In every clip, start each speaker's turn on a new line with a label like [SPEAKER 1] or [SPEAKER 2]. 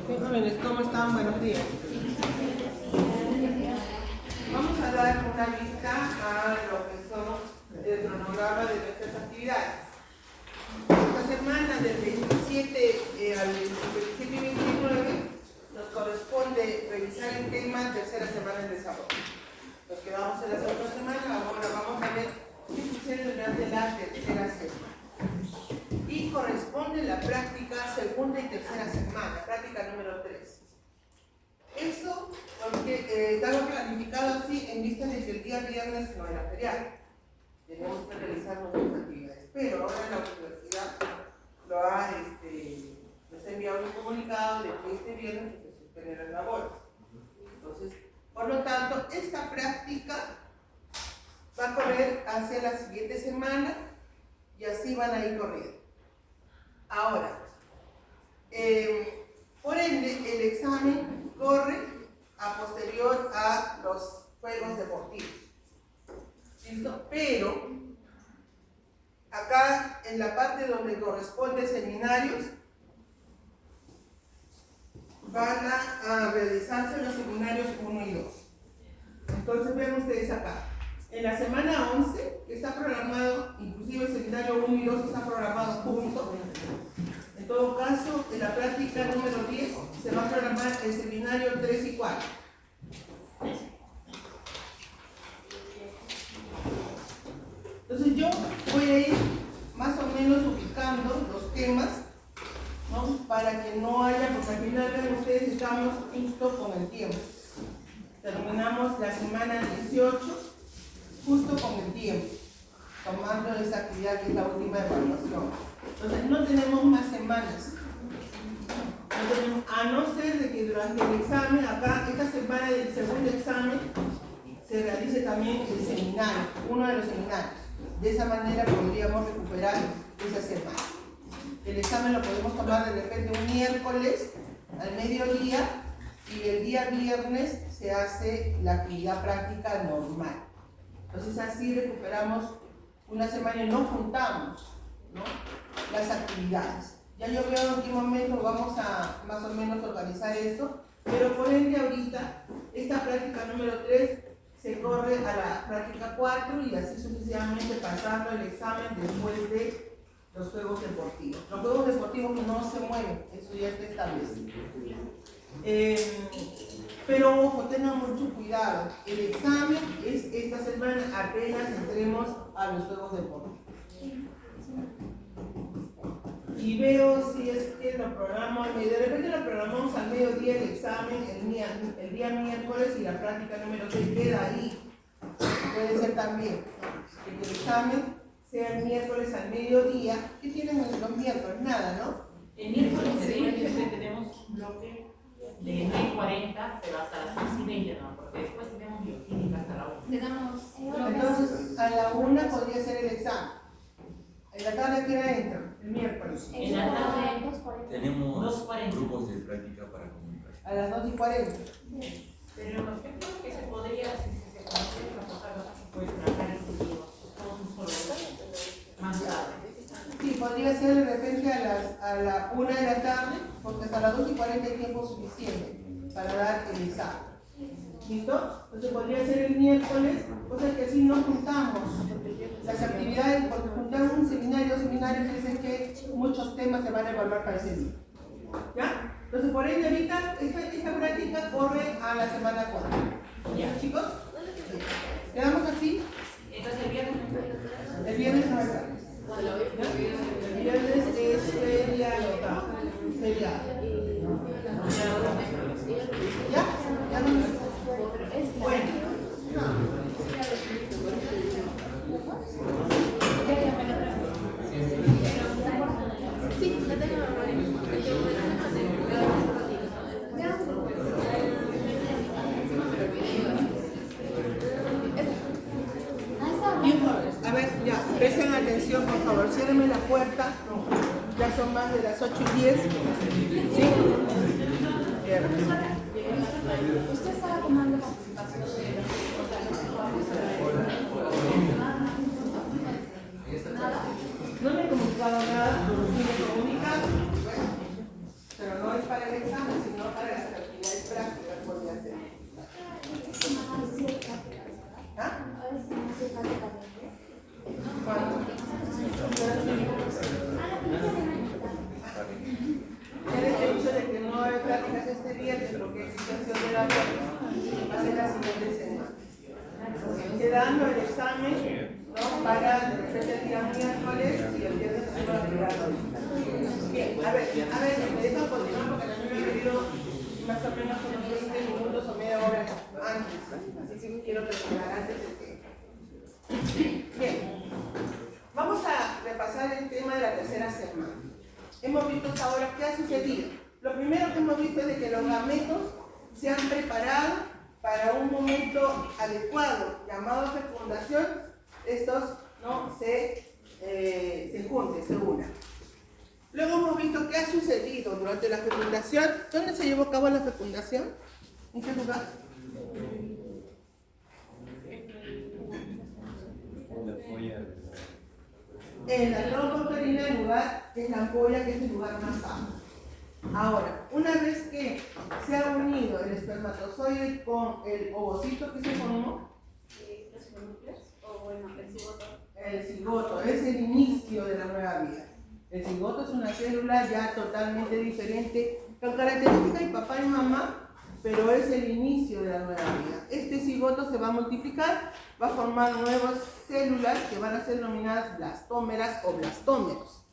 [SPEAKER 1] Jóvenes, ¿cómo están? Buenos días. Vamos a dar una vista a lo que son el cronograma de nuestras actividades. Esta semana, del 27 al 27 y 29, nos corresponde revisar el tema tercera semana del desarrollo. Nos quedamos en la segunda semana, ahora vamos a ver qué sucede durante la tercera semana. Y corresponde la práctica segunda y tercera semana, práctica número 3. Eso porque estaba planificado así en vista de que el día viernes no era feriado. Tenemos que realizar nuestras actividades, pero ahora la universidad nos ha enviado un comunicado de que este viernes se suspenden las labores. Entonces, por lo tanto, esta práctica va a correr hacia la siguiente semana y así van a ir corriendo. Ahora, por ende, el examen corre a posterior a los juegos deportivos. ¿Listo? Pero, acá en la parte donde corresponde seminarios, van a realizarse los seminarios 1 y 2. Entonces, ven ustedes acá. En la semana 11, que está programado, inclusive el seminario 1 y 2 está programado juntos. En todo caso, en la práctica número 10 se va a programar el seminario 3 y 4. Entonces yo voy a ir más o menos ubicando los temas, ¿no? Para que no haya, porque al final de ustedes estamos justo con el tiempo. Terminamos la semana 18 justo con el tiempo, tomando esa actividad que es la última evaluación. Entonces no tenemos más semanas. No tenemos, a no ser de que durante el examen, acá, esta semana del segundo examen, se realice también el seminario, uno de los seminarios. De esa manera podríamos recuperar esa semana. El examen lo podemos tomar de repente un miércoles al mediodía y el día viernes se hace la actividad práctica normal. Entonces así recuperamos una semana y no juntamos, ¿no?, las actividades. Ya yo veo en qué momento vamos a más o menos organizar esto, pero por ende ahorita esta práctica número 3 se corre a la práctica 4 y así sucesivamente pasando el examen después de los juegos deportivos. Los juegos deportivos no se mueven, eso ya está establecido. Pero ojo, tengan mucho cuidado. El examen es esta semana apenas entremos a los juegos deportivos. Y veo si es que lo programamos, de repente lo programamos al mediodía el examen, el día miércoles y la práctica número 6 queda ahí. Puede ser también que el examen sea el miércoles al mediodía. ¿Qué tienen los miércoles? Nada, ¿no?
[SPEAKER 2] El miércoles siempre tenemos un bloque de 9:40, pero hasta las 11:30, ¿no? Porque después tenemos bioquímica hasta la 1.
[SPEAKER 1] Entonces, a la 1 podría ser el examen. En la tarde, ¿qué hora entra? El miércoles.
[SPEAKER 2] En la tarde
[SPEAKER 3] tenemos
[SPEAKER 2] 2:40.
[SPEAKER 3] grupos de práctica para comunicar.
[SPEAKER 1] A las 2:40.
[SPEAKER 2] Pero yo creo que se podría, si se consigue reportar, se puede trabajar en todos un solo día, más tarde.
[SPEAKER 1] Sí, podría ser de repente a la 1 de la tarde, porque hasta las 2:40 hay tiempo suficiente para dar el examen. ¿Listo? Entonces podría ser el miércoles, cosa que así no juntamos las actividades, porque juntar un seminario, dos seminarios, dicen que muchos temas se van a evaluar para ese día. ¿Ya? Entonces por ende ahorita esta práctica corre a la semana 4. ¿Ya, chicos? ¿Quedamos así?
[SPEAKER 2] Entonces el viernes
[SPEAKER 1] El viernes no está. El viernes es feriado. ¿Ya? ¿Ya no? Bueno.
[SPEAKER 4] Sí, la tengo.
[SPEAKER 1] A ver, ya, presten atención, por favor, ciérreme la puerta. Ya son más de las 8:10. ¿Sí?
[SPEAKER 4] Usted estaba tomando participación de
[SPEAKER 1] No me he comunicado nada, sí me he comunicado, pero no es para el examen, sino para las actividades prácticas, podría ser. ¿Ah? ¿Cuándo? Tienes el hecho de que no hay prácticas este día, que lo que es situación de la web va a ser la siguiente semana. Quedando el examen, ¿no? Para de repente el día miércoles y el viernes se va a aplicar. Bien, a ver, me dejan continuar porque también me he pedido más o menos unos 20 minutos o media hora antes. Así que quiero terminar antes de que. Bien, vamos a repasar el tema de la tercera semana. Hemos visto hasta ahora qué ha sucedido. Lo primero que hemos visto es de que los gametos se han preparado para un momento adecuado llamado fecundación. Estos no se junten, se unan. Luego hemos visto qué ha sucedido durante la fecundación. ¿Dónde se llevó a cabo la fecundación? ¿En qué lugar? En la trompa uterina, el lugar que es la ampolla, que es el lugar más bajo. Ahora, una vez que se ha unido el espermatozoide con el ovocito que se formó, el cigoto es el inicio de la nueva vida. El cigoto es una célula ya totalmente diferente, con características de papá y mamá, pero es el inicio de la nueva vida. Este cigoto se va a multiplicar, va a formar nuevas células que van a ser denominadas blastómeras o blastómeros.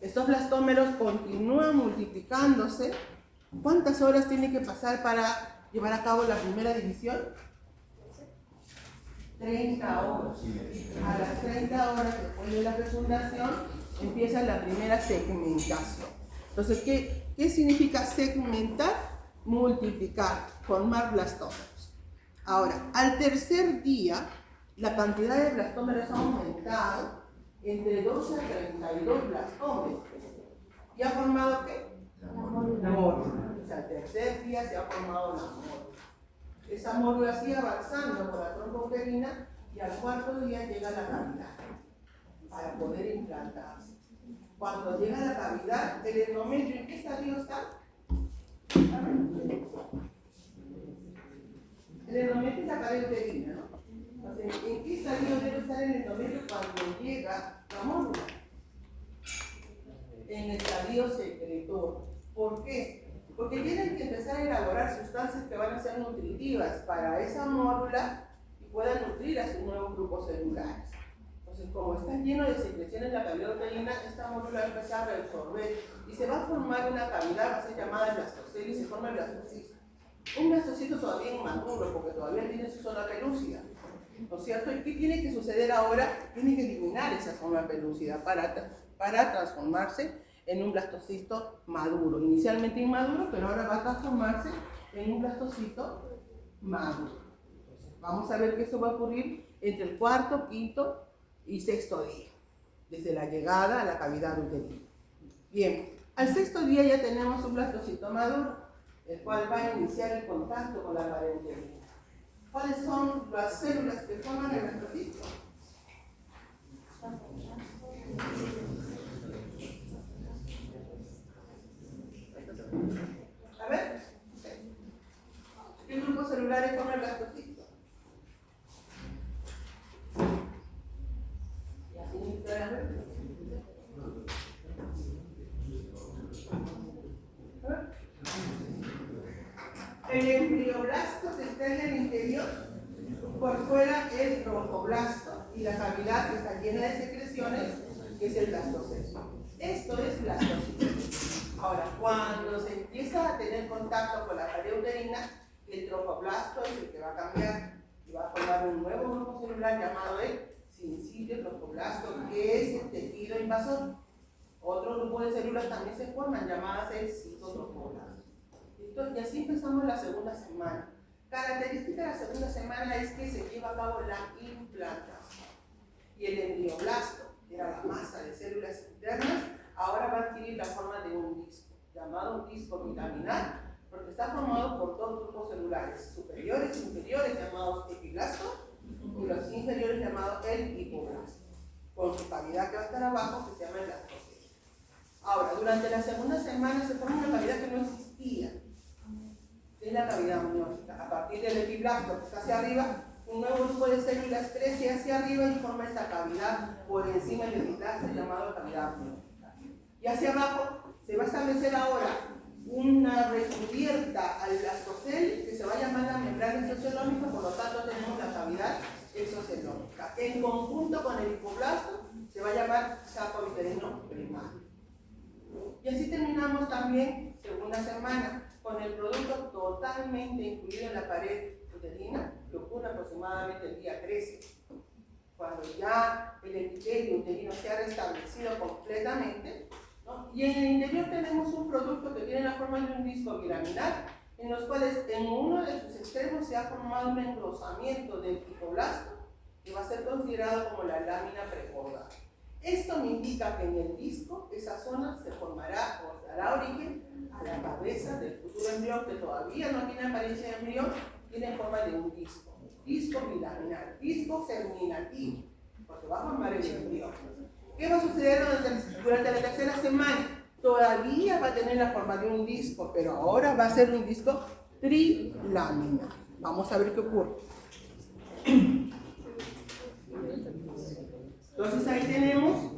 [SPEAKER 1] Estos blastómeros continúan multiplicándose. ¿Cuántas horas tiene que pasar para llevar a cabo la primera división? 30 horas. A las 30 horas después de la fecundación empieza la primera segmentación. Entonces, ¿qué significa segmentar? Multiplicar, formar blastómeros. Ahora, al tercer día, la cantidad de blastómeros ha aumentado entre 12 a 32 blastómeros. ¿Y ha formado qué? La módula. O sea, al tercer día se ha formado la módula. Esa módula sigue avanzando por la trompa uterina y al cuarto día llega a la cavidad para poder implantarse. Cuando llega a la cavidad, el endometrio, ¿en qué estadio está? El endometrio es la pared uterina, ¿no? Entonces, ¿en qué estadio debe estar el endometrio cuando llega la módula? En el estadio secretor. ¿Por qué? Porque tienen que empezar a elaborar sustancias que van a ser nutritivas para esa módula y puedan nutrir a sus nuevos grupos celulares. Entonces, como está lleno de secreciones en la cavidad uterina, esta módula va a empezar a reabsorber y se va a formar una cavidad, va a ser llamada blastocele y se forma el blastocisto. Un blastocisto todavía inmaduro porque todavía tiene su zona pelúcida, ¿no es cierto? ¿Y qué tiene que suceder ahora? Tiene que eliminar esa zona pelúcida para transformarse en un blastocisto maduro. Inicialmente inmaduro, pero ahora va a transformarse en un blastocisto maduro. Vamos a ver que eso va a ocurrir entre el cuarto, quinto y sexto día, desde la llegada a la cavidad uterina. Bien, al sexto día ya tenemos un blastocito maduro, el cual va a iniciar el contacto con la pared uterina. ¿Cuáles son las células que forman el blastocito? A ver, ¿qué grupos celulares forman el blastocito? El embrioblasto que está en el interior, por fuera el tromboblasto y la cavidad que está llena de secreciones, que es el blastocito. Esto es blastocito. Ahora, cuando se empieza a tener contacto con la pared uterina, el tromboblasto es el que va a cambiar y va a formar un nuevo grupo celular llamado el sincitio tromboblasto, que es el tejido invasor. Otro grupo de células también se forman, llamadas el citotromboblasto. Y así empezamos la segunda semana. Característica de la segunda semana es que se lleva a cabo la implantación. Y el embrioblasto, que era la masa de células internas, ahora va a adquirir la forma de un disco, llamado disco bilaminar, porque está formado por dos grupos celulares, superiores e inferiores, llamados epiblastos, y los inferiores, llamados el hipoblasto, con su cavidad que va a estar abajo, que se llama el blastocele. Ahora, durante la segunda semana se forma una cavidad que no existía, que es la cavidad amniótica. A partir del epiblasto que está hacia arriba, un nuevo grupo de células crece hacia arriba y forma esta cavidad por encima del epiblasto llamado cavidad amniótica. Y hacia abajo se va a establecer ahora una recubierta al blastocele que se va a llamar la membrana exocelómica, por lo tanto tenemos la cavidad exocelómica. En conjunto con el hipoblasto se va a llamar saco uterino primario. Y así terminamos también, segunda semana, con el producto totalmente incluido en la pared uterina, que ocurre aproximadamente el día 13, cuando ya el epitelio uterino se ha restablecido completamente, ¿no? Y en el interior tenemos un producto que tiene la forma de un disco bilaminar, en los cuales en uno de sus extremos se ha formado un engrosamiento del hipoblasto, que va a ser considerado como la lámina precordal. Esto me indica que en el disco esa zona se formará o dará origen a la cabeza del futuro embrión, que todavía no tiene apariencia de embrión, tiene forma de un disco bilaminar, disco germinativo, porque va a formar el embrión. ¿Qué va a suceder durante la tercera semana? Todavía va a tener la forma de un disco, pero ahora va a ser un disco trilaminar. Vamos a ver qué ocurre. Entonces ahí tenemos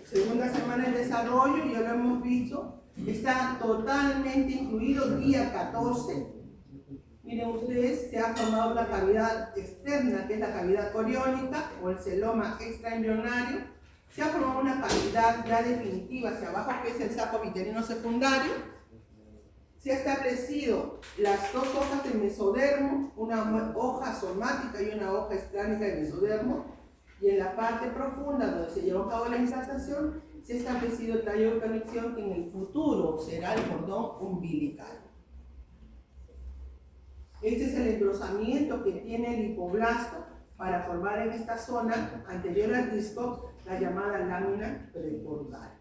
[SPEAKER 1] segunda semana de desarrollo, ya lo hemos visto, está totalmente incluido día 14. Miren ustedes, se ha formado la cavidad externa, que es la cavidad coriónica o el celoma extraembrionario. Se ha formado una cavidad ya definitiva hacia abajo, que es el saco viterino secundario. Se ha establecido las dos hojas del mesodermo, una hoja somática y una hoja esclánica del mesodermo. Y en la parte profunda, donde se llevó a cabo la implantación, se ha establecido el tallo de conexión que en el futuro será el cordón umbilical. Este es el engrosamiento que tiene el hipoblasto para formar en esta zona anterior al disco la llamada lámina precordal.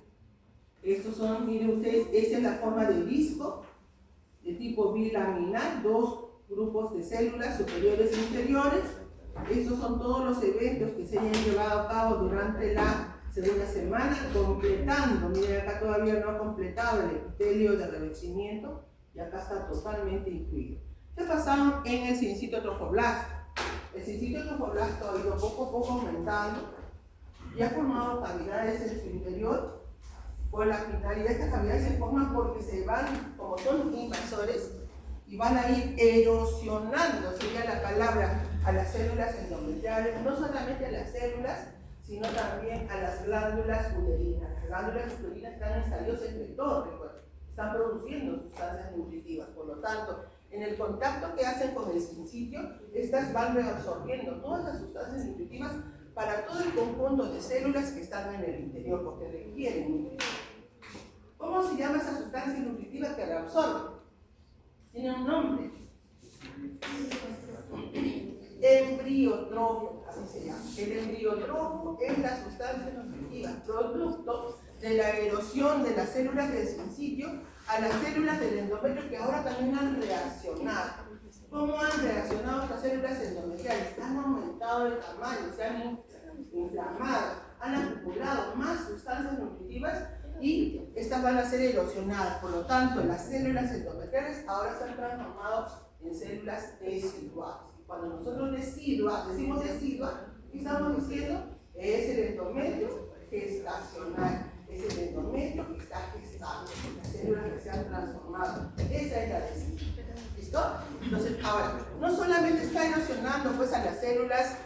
[SPEAKER 1] Estos son, miren ustedes, esta es la forma de disco de tipo bilaminar, dos grupos de células superiores e inferiores. Estos son todos los eventos que se hayan llevado a cabo durante la segunda semana, completando, miren acá todavía no ha completado el epitelio de revestimiento y acá está totalmente incluido. ¿Qué ha pasado en el sincito trofoblasto? El sincito trofoblasto ha ido poco a poco aumentando y ha formado cavidades en su interior con la finalidad. Estas cavidades se forman porque se van, como son invasores, y van a ir erosionando, sería la palabra, a las células endometriales, no solamente a las células, sino también a las glándulas uterinas. Las glándulas uterinas están en estadio secretor, recuerden, están produciendo sustancias nutritivas, por lo tanto, en el contacto que hacen con el sincitio, estas van reabsorbiendo todas las sustancias nutritivas para todo el conjunto de células que están en el interior, porque requieren nutrición. ¿Cómo se llama esa sustancia nutritiva que reabsorbe? Tiene un nombre. Embriótrofo, así se llama. El embriótrofo es la sustancia nutritiva, producto de la erosión de las células del sincitio a las células del endometrio, que ahora también han reaccionado. ¿Cómo han reaccionado estas células endometriales? Han aumentado el tamaño, se han inflamado, han acumulado más sustancias nutritivas y estas van a ser erosionadas. Por lo tanto, las células endometriales ahora se han transformado en células deciduales. Cuando nosotros decimos decidua, ¿qué estamos diciendo? Es el endometrio gestacional, es el endometrio que está gestando, las células que se han transformado. Esa es la decidua. ¿Listo? Entonces, ahora, no solamente está erosionando pues a las células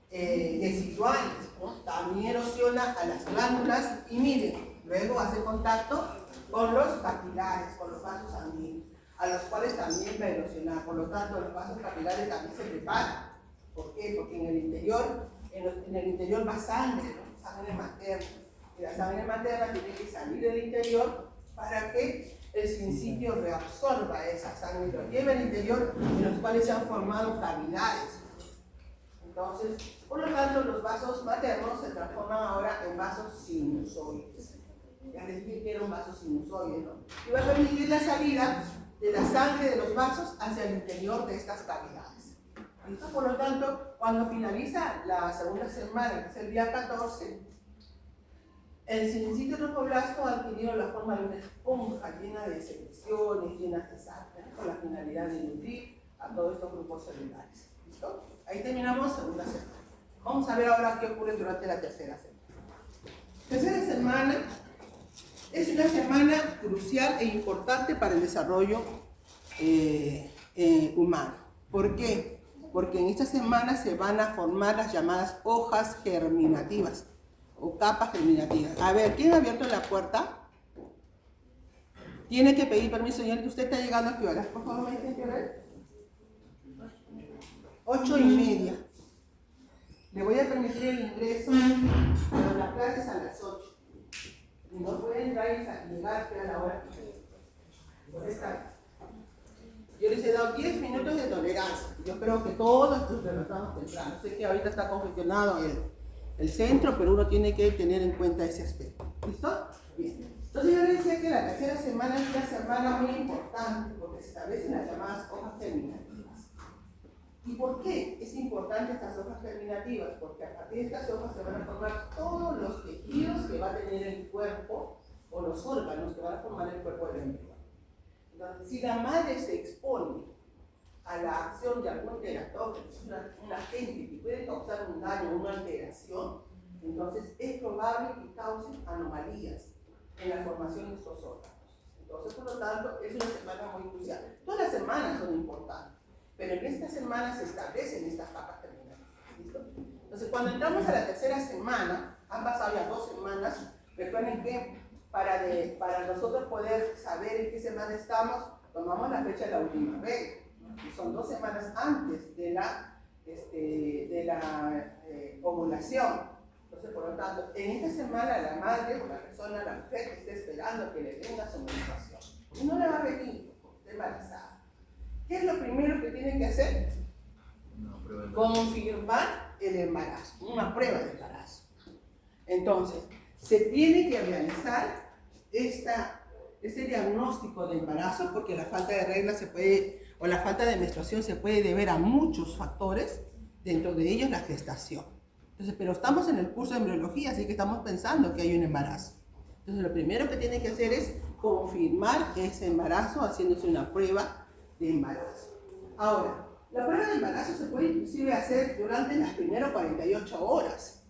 [SPEAKER 1] deciduales, ¿no? También erosiona a las glándulas y miren, luego hace contacto con los capilares, con los vasos sanguíneos, a los cuales también va a erosionar. Por lo tanto, los vasos capilares también se preparan. ¿Por qué? Porque en el interior va sangre, ¿no? Sangre materna. Y la sangre materna tiene que salir del interior para que el sincitio reabsorba esa sangre y lo lleve al interior, en los cuales se han formado cavidades. Entonces, por lo tanto, los vasos maternos se transforman ahora en vasos sinusoides. Ya les dije que era un vaso sinusoide, ¿no? Y va a permitir la salida de la sangre de los vasos hacia el interior de estas cavidades. ¿Listo? Por lo tanto, cuando finaliza la segunda semana, que es el día 14, el sincito tromboblasto ha adquirido la forma de una esponja llena de secreciones, llenas de sangre, con la finalidad de nutrir a todos estos grupos celulares. ¿Listo? Ahí terminamos segunda semana. Vamos a ver ahora qué ocurre durante la tercera semana. Tercera semana es una semana crucial e importante para el desarrollo humano. ¿Por qué? Porque en esta semana se van a formar las llamadas hojas germinativas o capas germinativas. A ver, ¿quién ha abierto la puerta? Tiene que pedir permiso, señor, que usted está llegando a qué hora. Por favor, me dicen qué hora es. 8:30. Le voy a permitir el ingreso, pero la clase es a las 8. Y no pueden entrar y llegar a la hora que por esta. Yo les he dado 10 minutos de tolerancia. Yo creo que todos nos estamos temprano. Sé que ahorita está congestionado el centro, pero uno tiene que tener en cuenta ese aspecto. ¿Listo? Bien. Entonces yo les decía que la tercera semana es una semana muy importante porque se establecen las llamadas hojas germinativas. ¿Y por qué es importante estas hojas germinativas? Porque a partir de estas hojas se van a formar todos los tejidos que va a tener el cuerpo o los órganos que van a formar el cuerpo del embrión. Entonces, si la madre se expone a la acción de algún teratógeno, un agente que puede causar un daño o una alteración, entonces es probable que causen anomalías en la formación de estos órganos. Entonces, por lo tanto, es una semana muy crucial. Todas las semanas son importantes, pero en esta semana se establecen estas capas germinativas. ¿Listo? Entonces, cuando entramos a la tercera semana, han pasado ya 2 semanas, recuerden que para nosotros poder saber en qué semana estamos, tomamos la fecha de la última vez, que son 2 semanas antes de la ovulación. Entonces, por lo tanto, en esta semana la madre o la persona, la mujer que esté esperando que le venga su menstruación, y no le va a venir porque está embarazada, ¿qué es lo primero que tiene que hacer? Confirmar el embarazo, una prueba de embarazo. Entonces, se tiene que realizar este diagnóstico de embarazo porque la falta de regla o la falta de menstruación se puede deber a muchos factores, dentro de ellos la gestación. Entonces, pero estamos en el curso de embriología, así que estamos pensando que hay un embarazo. Entonces, lo primero que tiene que hacer es confirmar ese embarazo haciéndose una prueba de embarazo. Ahora, la prueba de embarazo se puede inclusive hacer durante las primeras 48 horas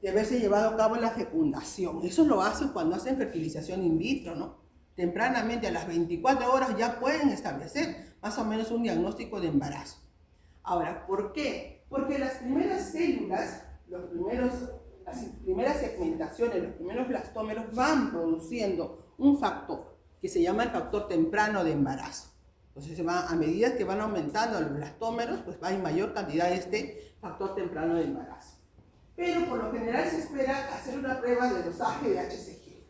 [SPEAKER 1] de haberse llevado a cabo la fecundación. Eso lo hacen cuando hacen fertilización in vitro, ¿no? Tempranamente, a las 24 horas ya pueden establecer más o menos un diagnóstico de embarazo. Ahora, ¿por qué? Porque las primeras células, las primeras segmentaciones, los primeros blastómeros van produciendo un factor que se llama el factor temprano de embarazo. Entonces, a medida que van aumentando los blastómeros, pues hay mayor cantidad de este factor temprano de embarazo. Pero por lo general se espera hacer una prueba de dosaje de HCG,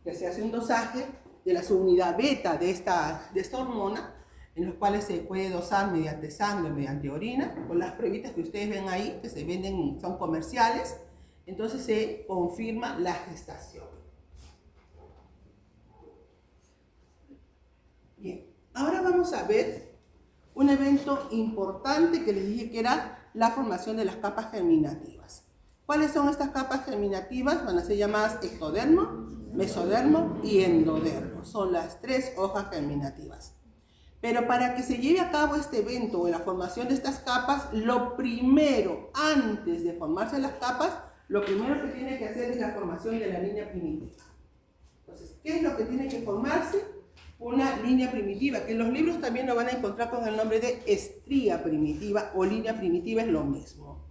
[SPEAKER 1] que se hace un dosaje de la subunidad beta de esta hormona, en los cuales se puede dosar mediante sangre, mediante orina, con las pruebitas que ustedes ven ahí, que se venden, son comerciales. Entonces se confirma la gestación. Bien, ahora vamos a ver un evento importante que les dije que era la formación de las capas germinativas. ¿Cuáles son estas capas germinativas? Van a ser llamadas ectodermo, mesodermo y endodermo. Son las 3 hojas germinativas. Pero para que se lleve a cabo este evento o la formación de estas capas, lo primero, antes de formarse las capas, lo primero que tiene que hacer es la formación de la línea primitiva. Entonces, ¿qué es lo que tiene que formarse? Una línea primitiva, que en los libros también lo van a encontrar con el nombre de estría primitiva o línea primitiva, es lo mismo.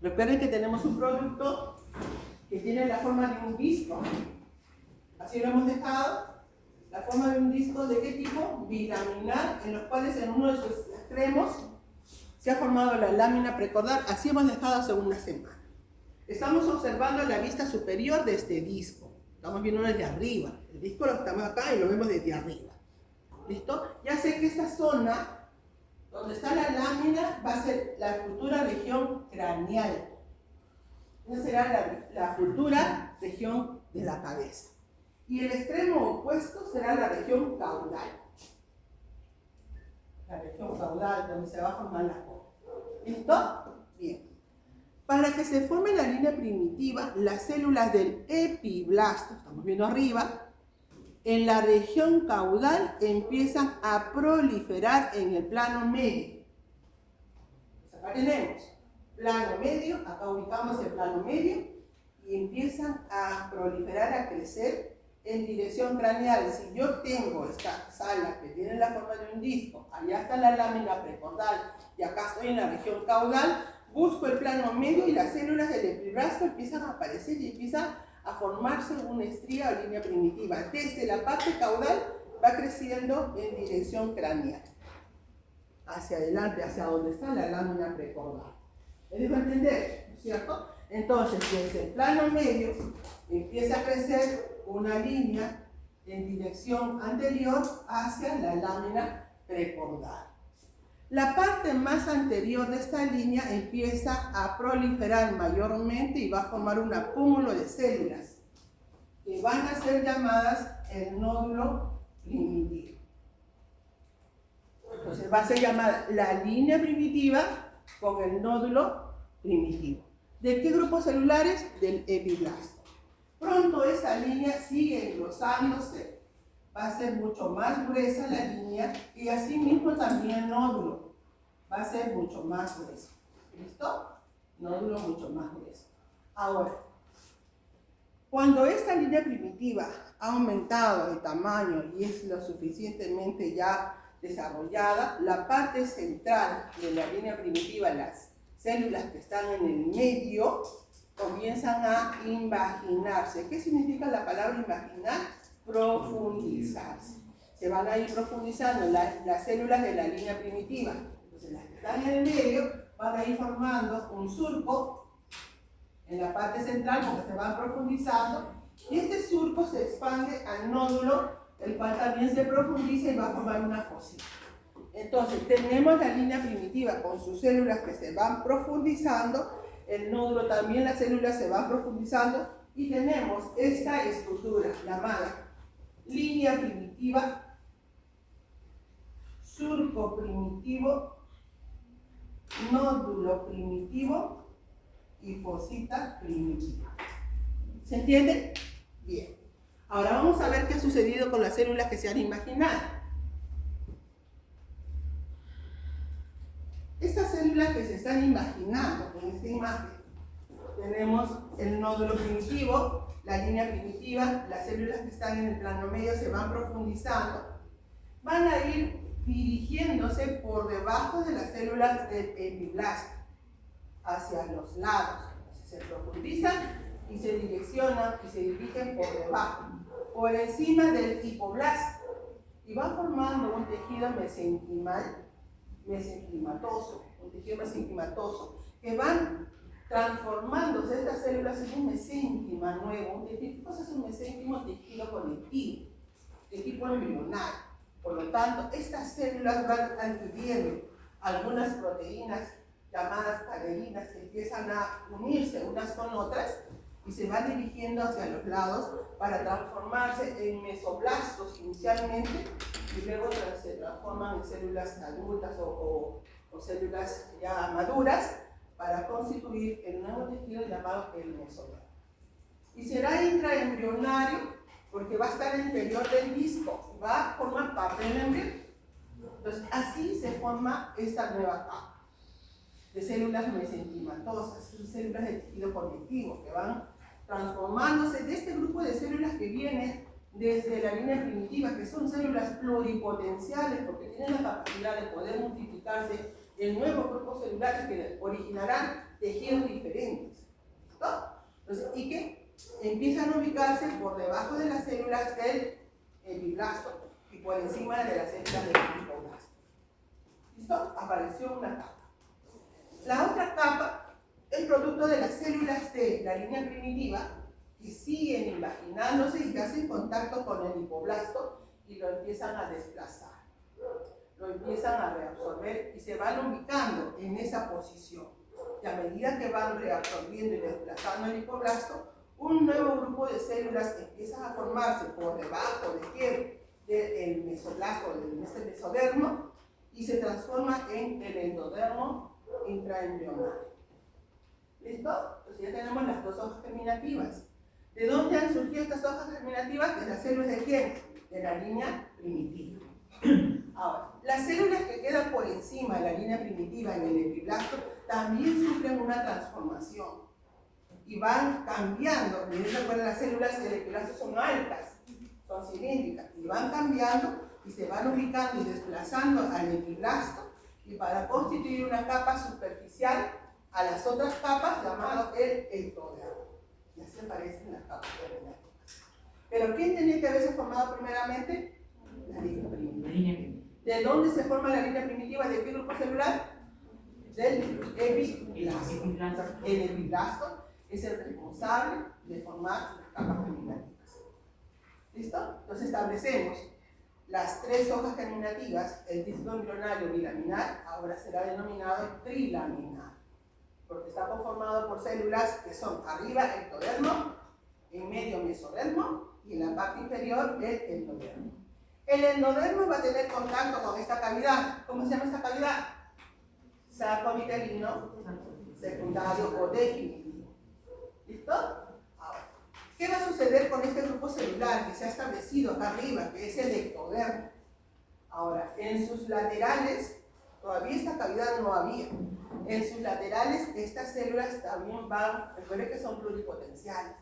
[SPEAKER 1] Recuerden que tenemos un producto que tiene la forma de un disco, así lo hemos dejado, la forma de un disco ¿de qué tipo? Bilaminar, en los cuales en uno de sus extremos se ha formado la lámina precordal, así hemos dejado hace una semana. Estamos observando la vista superior de este disco, estamos viendo desde arriba, el disco lo estamos acá y lo vemos desde arriba. ¿Listo? Ya sé que esta zona donde está la lámina va a ser la futura región craneal. Esa será la futura región de la cabeza. Y el extremo opuesto será la región caudal. La región caudal, donde se va a formar la cola. ¿Listo? Bien. Para que se forme la línea primitiva, las células del epiblasto, estamos viendo arriba, en la región caudal empiezan a proliferar en el plano medio. Pues acá tenemos plano medio, acá ubicamos el plano medio, y empiezan a proliferar, a crecer en dirección craneal. Si yo tengo esta sala que tiene la forma de un disco, allá está la lámina precaudal y acá estoy en la región caudal, busco el plano medio y las células del epiblasto empiezan a aparecer y empiezan a formarse una estría o línea primitiva. Desde la parte caudal va creciendo en dirección craneal, hacia adelante, hacia donde está la lámina precaudal. ¿Me dejo entender? ¿No es cierto? Entonces, desde el plano medio empieza a crecer una línea en dirección anterior hacia la lámina precaudal. La parte más anterior de esta línea empieza a proliferar mayormente y va a formar un acúmulo de células que van a ser llamadas el nódulo primitivo. Entonces va a ser llamada la línea primitiva con el nódulo primitivo. ¿De qué grupos celulares? Del epiblasto. Pronto esta línea sigue engrosándose, va a ser mucho más gruesa la línea y así mismo también el nódulo va a ser mucho más grueso. ¿Listo? Nódulo mucho más grueso. Ahora, cuando esta línea primitiva ha aumentado de tamaño y es lo suficientemente ya desarrollada, la parte central de la línea primitiva, las células que están en el medio, comienzan a invaginarse. ¿Qué significa la palabra invaginar? Profundizarse. Se van a ir profundizando las células de la línea primitiva. Entonces las que están en el medio van a ir formando un surco en la parte central porque se van profundizando y este surco se expande al nódulo, el cual también se profundiza y va a formar una fosita. Entonces tenemos la línea primitiva con sus células que se van profundizando, el nódulo también, las células se van profundizando y tenemos esta estructura llamada línea primitiva, surco primitivo, nódulo primitivo y fosita primitiva. ¿Se entiende? Bien. Ahora vamos a ver qué ha sucedido con las células que se han imaginado. Estas células que se están imaginando en esta imagen, tenemos el nódulo primitivo, la línea primitiva, las células que están en el plano medio se van profundizando, van a ir dirigiéndose por debajo de las células del epiblasto, hacia los lados. Entonces se profundizan y se direccionan y se dirigen por debajo, por encima del hipoblasto, y van formando un tejido mesenquimatoso, que van transformándose estas células en un mesénquima nuevo. ¿Qué cosa es un mesénquimo? Tejido conectivo, tejido embrionario. Por lo tanto, estas células van adquiriendo algunas proteínas llamadas caderinas que empiezan a unirse unas con otras y se van dirigiendo hacia los lados para transformarse en mesoblastos inicialmente y luego se transforman en células adultas o células ya maduras para constituir el nuevo tejido llamado el mesoblasto. Y será intraembrionario porque va a estar en el interior del disco, va a formar parte del embrión. Entonces, así se forma esta nueva capa de células mesenquimatosas, células de tejido conectivo que van transformándose de este grupo de células que vienen desde la línea primitiva, que son células pluripotenciales porque tienen la capacidad de poder multiplicarse en nuevos grupos celulares que originarán tejidos diferentes. ¿Listo? Entonces, y que empiezan a ubicarse por debajo de las células del epiblasto y por encima de las células del hipoblasto. ¿Listo? Apareció una capa. La otra capa es producto de las células de la línea primitiva que siguen invaginándose y que hacen contacto con el hipoblasto y lo empiezan a desplazar. lo empiezan a reabsorber y se van ubicando en esa posición. Y a medida que van reabsorbiendo y desplazando el lipoblasto, un nuevo grupo de células empieza a formarse por debajo del mesoblasto, del mesodermo, y se transforma en el endodermo intraembrionario. ¿Listo? Entonces ya tenemos las dos hojas germinativas. ¿De dónde han surgido estas hojas germinativas? De las células de quién? De la línea primitiva. Ahora, las células que quedan por encima de la línea primitiva en el epiblasto también sufren una transformación y van cambiando. Recuerden, las células del epiblasto son altas, son cilíndricas, y van cambiando y se van ubicando y desplazando al epiblasto, y para constituir una capa superficial a las otras capas llamado el ectodermo. Y así aparecen las capas germinativas. Pero ¿quién tenía que haberse formado primeramente? La línea primitiva. ¿De dónde se forma la línea primitiva? ¿De qué grupo celular? Del epiblasto. El epiblasto es el responsable de formar las capas germinativas. ¿Listo? Entonces establecemos las tres hojas germinativas. El disco embrionario bilaminar ahora será denominado trilaminar, porque está conformado por células que son arriba ectodermo, en medio mesodermo y en la parte inferior el endodermo. El endodermo va a tener contacto con esta cavidad. ¿Cómo se llama esta cavidad? Saco vitelino secundario o definitivo. ¿Listo? Ahora, ¿qué va a suceder con este grupo celular que se ha establecido acá arriba, que es el ectodermo? Ahora, en sus laterales, todavía esta cavidad no había. En sus laterales, estas células también van, recuerden que son pluripotenciales,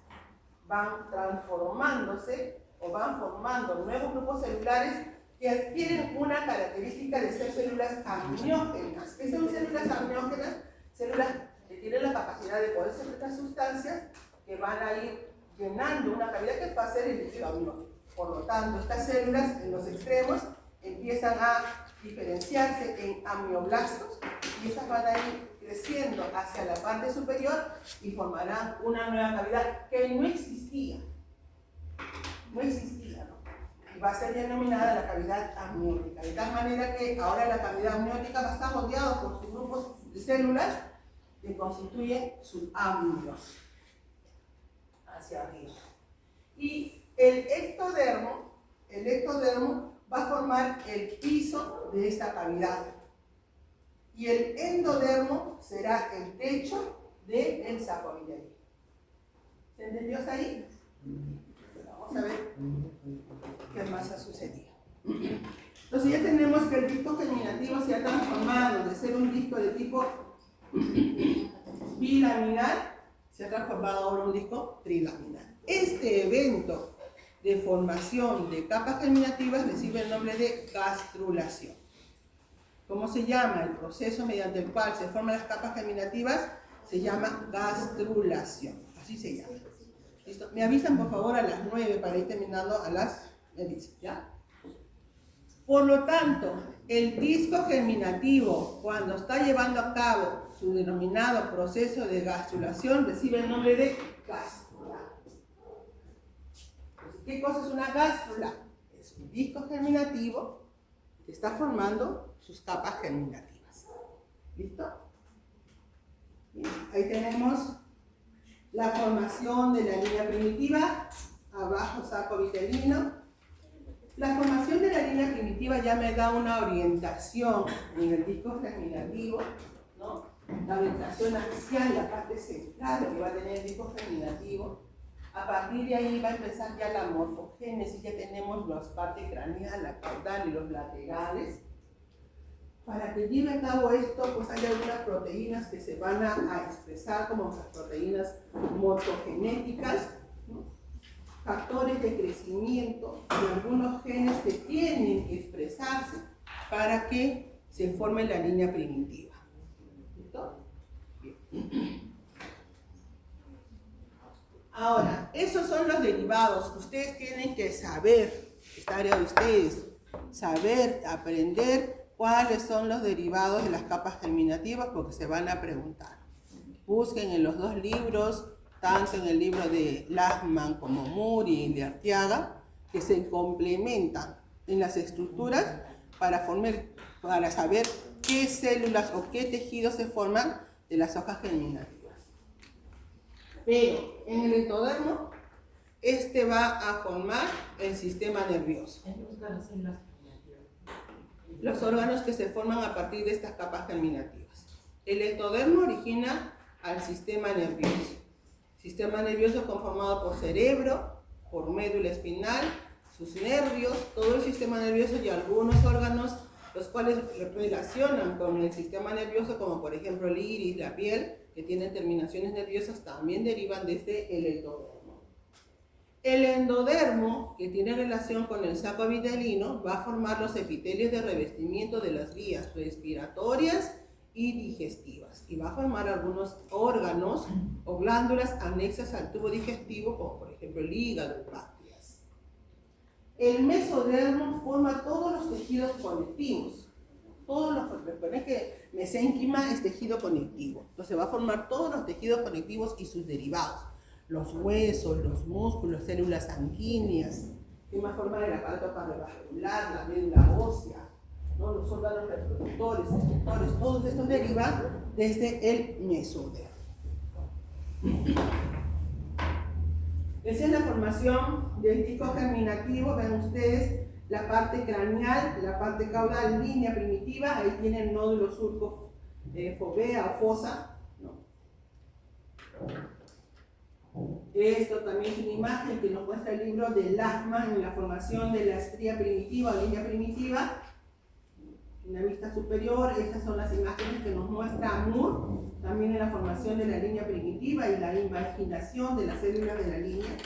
[SPEAKER 1] van transformándose o van formando nuevos grupos celulares que adquieren una característica de ser células amniógenas. ¿Qué son células amniógenas? Células que tienen la capacidad de poder secretar sustancias que van a ir llenando una cavidad que va a ser el líquido amniótico. Por lo tanto, estas células en los extremos empiezan a diferenciarse en amioblastos y estas van a ir creciendo hacia la parte superior y formarán una nueva cavidad que no existía. No existía, ¿no? Y va a ser denominada la cavidad amniótica. De tal manera que ahora la cavidad amniótica va a estar rodeada por sus grupos de células que constituyen sus amnios hacia arriba. Y el ectodermo va a formar el piso de esta cavidad. Y el endodermo será el techo del saco vitelino. ¿Se entendió hasta ahí? Vamos a ver qué más ha sucedido. Entonces ya tenemos que el disco germinativo se ha transformado de ser un disco de tipo bilaminar, se ha transformado ahora en un disco trilaminar. Este evento de formación de capas germinativas recibe el nombre de gastrulación. ¿Cómo se llama? El proceso mediante el cual se forman las capas germinativas se llama gastrulación. Así se llama. ¿Listo? Me avisan por favor a las 9 para ir terminando a las 9, ¿ya? Por lo tanto, el disco germinativo, cuando está llevando a cabo su denominado proceso de gastrulación, recibe el nombre de gástrula. ¿Qué cosa es una gástrula? Es un disco germinativo que está formando sus capas germinativas. ¿Listo? Bien, ahí tenemos la formación de la línea primitiva, abajo saco vitelino. La formación de la línea primitiva ya me da una orientación en el disco germinativo, ¿no? La orientación axial, la parte central que va a tener el disco germinativo. A partir de ahí va a empezar ya la morfogénesis, ya tenemos las partes craneal, la caudal y los laterales. Para que lleve a cabo esto, pues hay algunas proteínas que se van a expresar como las proteínas morfogenéticas, ¿no? Factores de crecimiento de algunos genes que tienen que expresarse para que se forme la línea primitiva. ¿Listo? Bien. Ahora, esos son los derivados. Ustedes tienen que saber, es tarea de ustedes, saber, aprender cuáles son los derivados de las capas germinativas porque se van a preguntar. Busquen en los dos libros, tanto en el libro de Lachmann como Muri y de Arteaga, que se complementan en las estructuras para formar para saber qué células o qué tejidos se forman de las hojas germinativas. Pero en el ectodermo, este va a formar el sistema nervioso. Los órganos que se forman a partir de estas capas germinativas. El ectodermo origina al sistema nervioso. Sistema nervioso conformado por cerebro, por médula espinal, sus nervios, todo el sistema nervioso y algunos órganos, los cuales relacionan con el sistema nervioso, como por ejemplo el iris, la piel, que tienen terminaciones nerviosas, también derivan desde el ectodermo. El endodermo, que tiene relación con el saco epitelino, va a formar los epitelios de revestimiento de las vías respiratorias y digestivas, y va a formar algunos órganos o glándulas anexas al tubo digestivo, como por ejemplo el hígado, el páncreas. El mesodermo forma todos los tejidos conectivos. Todos los, recuerden que mesénquima es tejido conectivo, entonces va a formar todos los tejidos conectivos y sus derivados, los huesos, los músculos, células sanguíneas, misma forma del aparato cardiovascular, la médula ósea, ¿no? Los órganos reproductores, excretores, todos estos derivan desde el mesodermo. Esa es la formación del disco germinativo. Ven ustedes la parte craneal, la parte caudal, línea primitiva, ahí tienen nódulo surco, fovea o fosa, ¿no? Esto también es una imagen que nos muestra el libro de Lachmann en la formación de la estría primitiva o línea primitiva. En la vista superior, estas son las imágenes que nos muestra Moore, también en la formación de la línea primitiva y la imaginación de las células de la línea.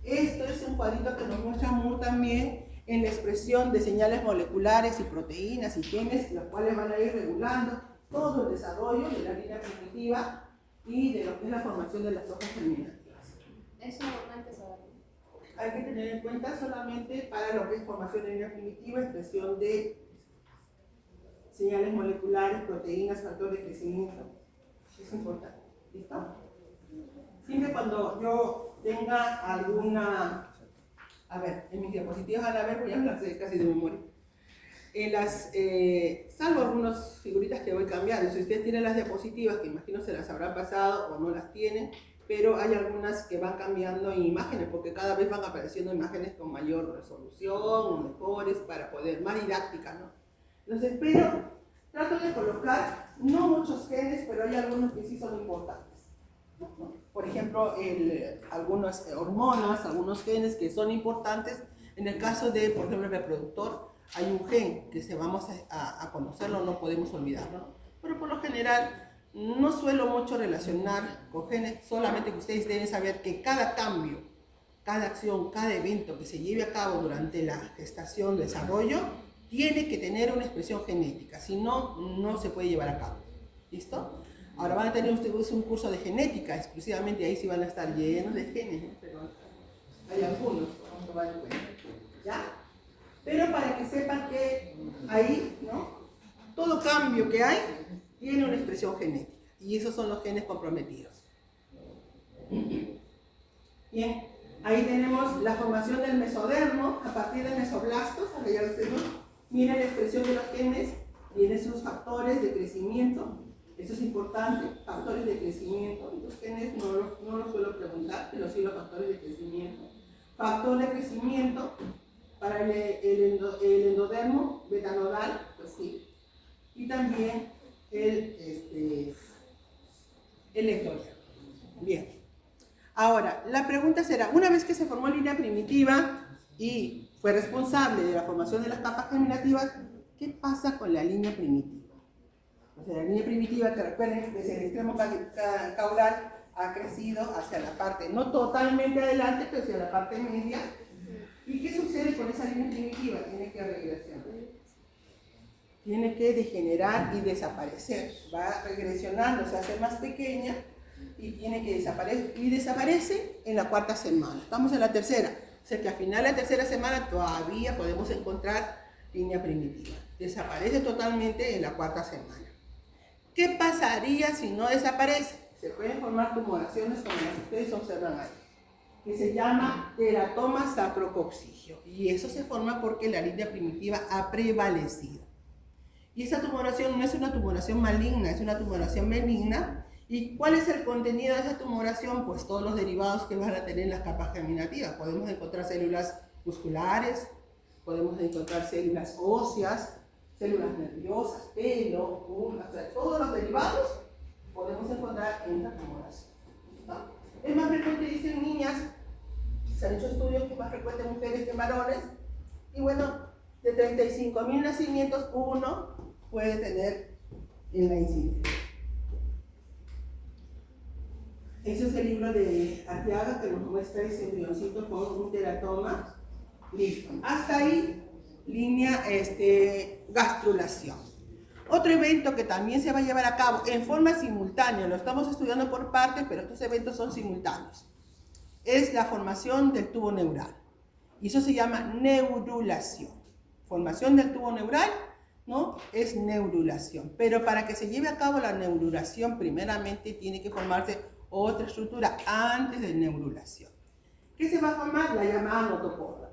[SPEAKER 1] Esto es un cuadrito que nos muestra Moore también en la expresión de señales moleculares y proteínas y genes, los cuales van a ir regulando todo el desarrollo de la línea primitiva y de lo que es la formación de las hojas germinativas.
[SPEAKER 4] Eso antes o después.
[SPEAKER 1] Hay que tener en cuenta solamente para lo que es formación de línea primitiva, expresión de señales moleculares, proteínas, factores de crecimiento. Es importante. ¿Listo? Siempre cuando yo tenga alguna... A ver, en mis diapositivas van a ver, voy a hablar casi de memoria. Salvo algunas figuritas que voy cambiando. Si ustedes tienen las diapositivas, que imagino se las habrán pasado o no las tienen, pero hay algunas que van cambiando en imágenes, porque cada vez van apareciendo imágenes con mayor resolución, mejores, para poder, más didácticas, ¿no? Entonces, pero trato de colocar, no muchos genes, pero hay algunos que sí son importantes. Por ejemplo, algunas hormonas, algunos genes que son importantes. En el caso de, por ejemplo, el reproductor, hay un gen que si vamos a conocerlo no podemos olvidarlo, ¿no? Pero por lo general no suelo mucho relacionar con genes, solamente que ustedes deben saber que cada cambio, cada acción, cada evento que se lleve a cabo durante la gestación, desarrollo, tiene que tener una expresión genética, si no, no se puede llevar a cabo. ¿Listo? Ahora van a tener ustedes un curso de genética, exclusivamente ahí sí van a estar llenos de genes, ¿no? Pero hay algunos que vamos a tomar en cuenta. ¿Ya? Pero para que sepan que ahí, ¿no? Todo cambio que hay tiene una expresión genética, y esos son los genes comprometidos. Bien, ahí tenemos la formación del mesodermo a partir de mesoblastos, ahora ya lo tenemos. Miren la expresión de los genes, tienen sus factores de crecimiento. Eso es importante, factores de crecimiento. Los genes no los suelo preguntar, pero sí los factores de crecimiento. Factor de crecimiento para el endodermo betanodal, pues sí. Y también el ectodermo. Bien. Ahora, la pregunta será, una vez que se formó línea primitiva y fue responsable de la formación de las capas germinativas, ¿qué pasa con la línea primitiva? O sea, la línea primitiva, que recuerden, desde el extremo caudal ha crecido hacia la parte, no totalmente adelante, pero hacia la parte media. ¿Y qué sucede con esa línea primitiva? Tiene que regresionar. Tiene que degenerar y desaparecer. Va regresionando, se hace más pequeña y tiene que desaparecer. Y desaparece en la cuarta semana. Estamos en la tercera. O sea que al final de la tercera semana todavía podemos encontrar línea primitiva. Desaparece totalmente en la cuarta semana. ¿Qué pasaría si no desaparece? Se pueden formar tumoraciones como las que ustedes observan ahí, que se llama teratoma sacrococcigio, y eso se forma porque la línea primitiva ha prevalecido. Y esa tumoración no es una tumoración maligna, es una tumoración benigna. ¿Y cuál es el contenido de esa tumoración? Pues todos los derivados que van a tener las capas germinativas. Podemos encontrar células musculares, podemos encontrar células óseas, células nerviosas, pelo, o sea, todos los derivados podemos encontrar en esta tumoración. ¿No? Es más frecuente, dicen niñas, se han hecho estudios que es más frecuente en mujeres que en varones, y bueno, de 35.000 nacimientos, uno puede tener en la incidencia. Ese es el libro de Arteaga que nos muestra ese embrioncito con un teratoma. Listo. Hasta ahí, línea gastrulación. Otro evento que también se va a llevar a cabo en forma simultánea, lo estamos estudiando por partes, pero estos eventos son simultáneos, es la formación del tubo neural. Y eso se llama neurulación. Formación del tubo neural, ¿no? Es neurulación. Pero para que se lleve a cabo la neurulación, primeramente tiene que formarse otra estructura antes de neurulación. ¿Qué se va a formar? La llamada notocorda.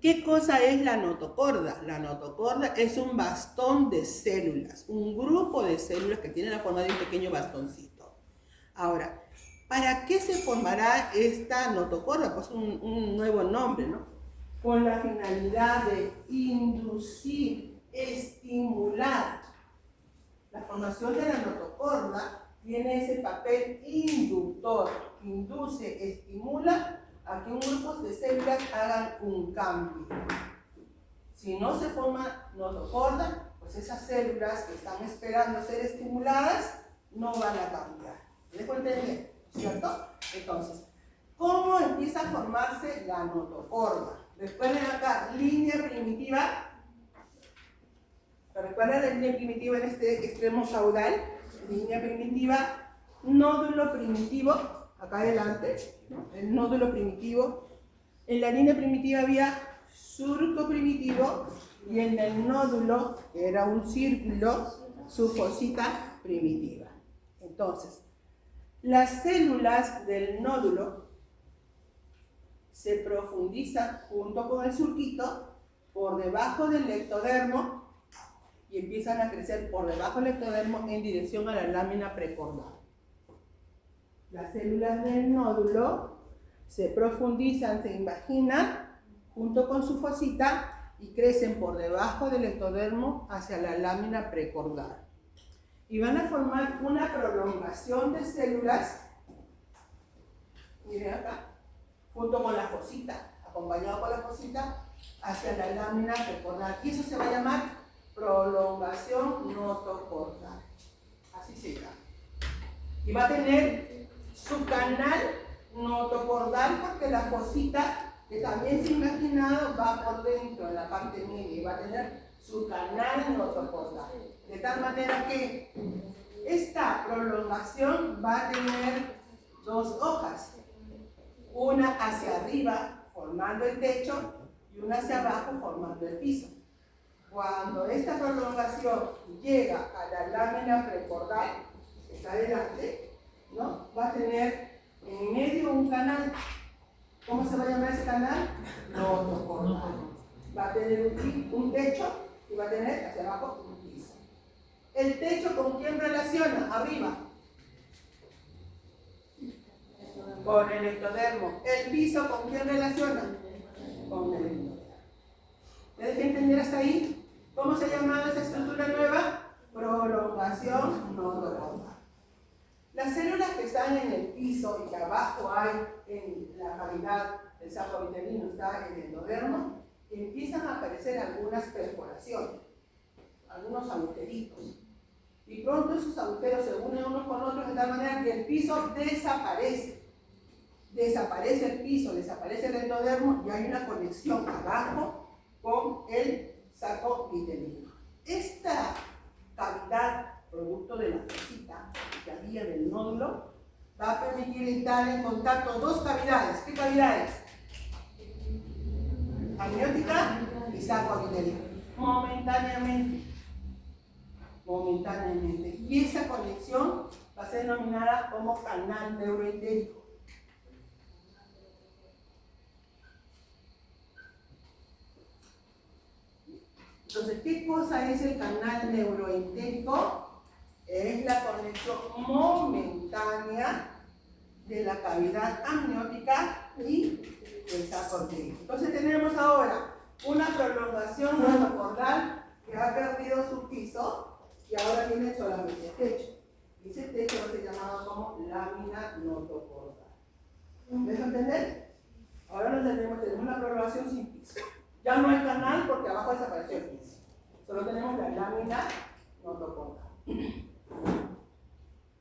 [SPEAKER 1] ¿Qué cosa es la notocorda? La notocorda es un bastón de células, un grupo de células que tiene la forma de un pequeño bastoncito. Ahora, ¿para qué se formará esta notocorda? Pues un nuevo nombre, ¿no? Con la finalidad de inducir, estimular. La formación de la notocorda tiene ese papel inductor, induce, estimula a que un grupo de células hagan un cambio. Si no se forma notocorda, pues esas células que están esperando ser estimuladas no van a cambiar. ¿Me dejo entender? ¿Cierto? Entonces, ¿cómo empieza a formarse la notocorda? Recuerden acá, línea primitiva. ¿Recuerdan la línea primitiva en este extremo caudal? Línea primitiva, nódulo primitivo, acá adelante, ¿no? El nódulo primitivo. En la línea primitiva había surco primitivo y en el nódulo, que era un círculo, su fosita primitiva. Entonces, las células del nódulo se profundizan junto con el surquito por debajo del ectodermo y empiezan a crecer por debajo del ectodermo en dirección a la lámina precordal. Las células del nódulo se profundizan, se imaginan, junto con su fosita y crecen por debajo del ectodermo hacia la lámina precordal. Y van a formar una prolongación de células, miren acá, junto con la fosita, acompañado por la fosita, hacia la lámina precordal. Y eso se va a llamar prolongación notocordal. Así se llama. Y va a tener su canal notocordal porque la fosita, que también se ha imaginado, va por dentro, en la parte media, y va a tener su canal notocordal. De tal manera que esta prolongación va a tener dos hojas. Una hacia arriba, formando el techo, y una hacia abajo, formando el piso. Cuando esta prolongación llega a la lámina precordal, que está adelante, ¿no? Va a tener en medio un canal. ¿Cómo se va a llamar ese canal? Notocordal. Va a tener un techo y va a tener hacia abajo un piso. ¿El techo con quién relaciona? Arriba. Con el ectodermo. ¿El piso con quién relaciona? Con el ectodermo. ¿Me dejé entender hasta ahí? ¿Cómo se llama esa estructura nueva? Prolongación notocordal. Las células que están en el piso y que abajo hay en la cavidad del saco vitelino, está en el endodermo, empiezan a aparecer algunas perforaciones, algunos agujeritos. Y pronto esos agujeros se unen unos con otros de tal manera que el piso desaparece. Desaparece el piso, desaparece el endodermo y hay una conexión abajo con el saco vitelino. Esta cavidad, producto de la fosita que había del nódulo, va a permitir entrar en contacto dos cavidades. ¿Qué cavidades? Amniótica y saco vitelino. Momentáneamente. Y esa conexión va a ser denominada como canal neuroentérico. Entonces, ¿qué cosa es el canal neuroentérico? Es la conexión momentánea de la cavidad amniótica y el saco entérico. Entonces tenemos ahora una prolongación notocordial que ha perdido su piso y ahora tiene solamente el techo. Y ese techo va a ser llamado como lámina notocordial. ¿Me dejo entender? Ahora no tenemos una prolongación sin piso. Ya no hay canal porque abajo desapareció el piso. Solo tenemos la lámina notocordial.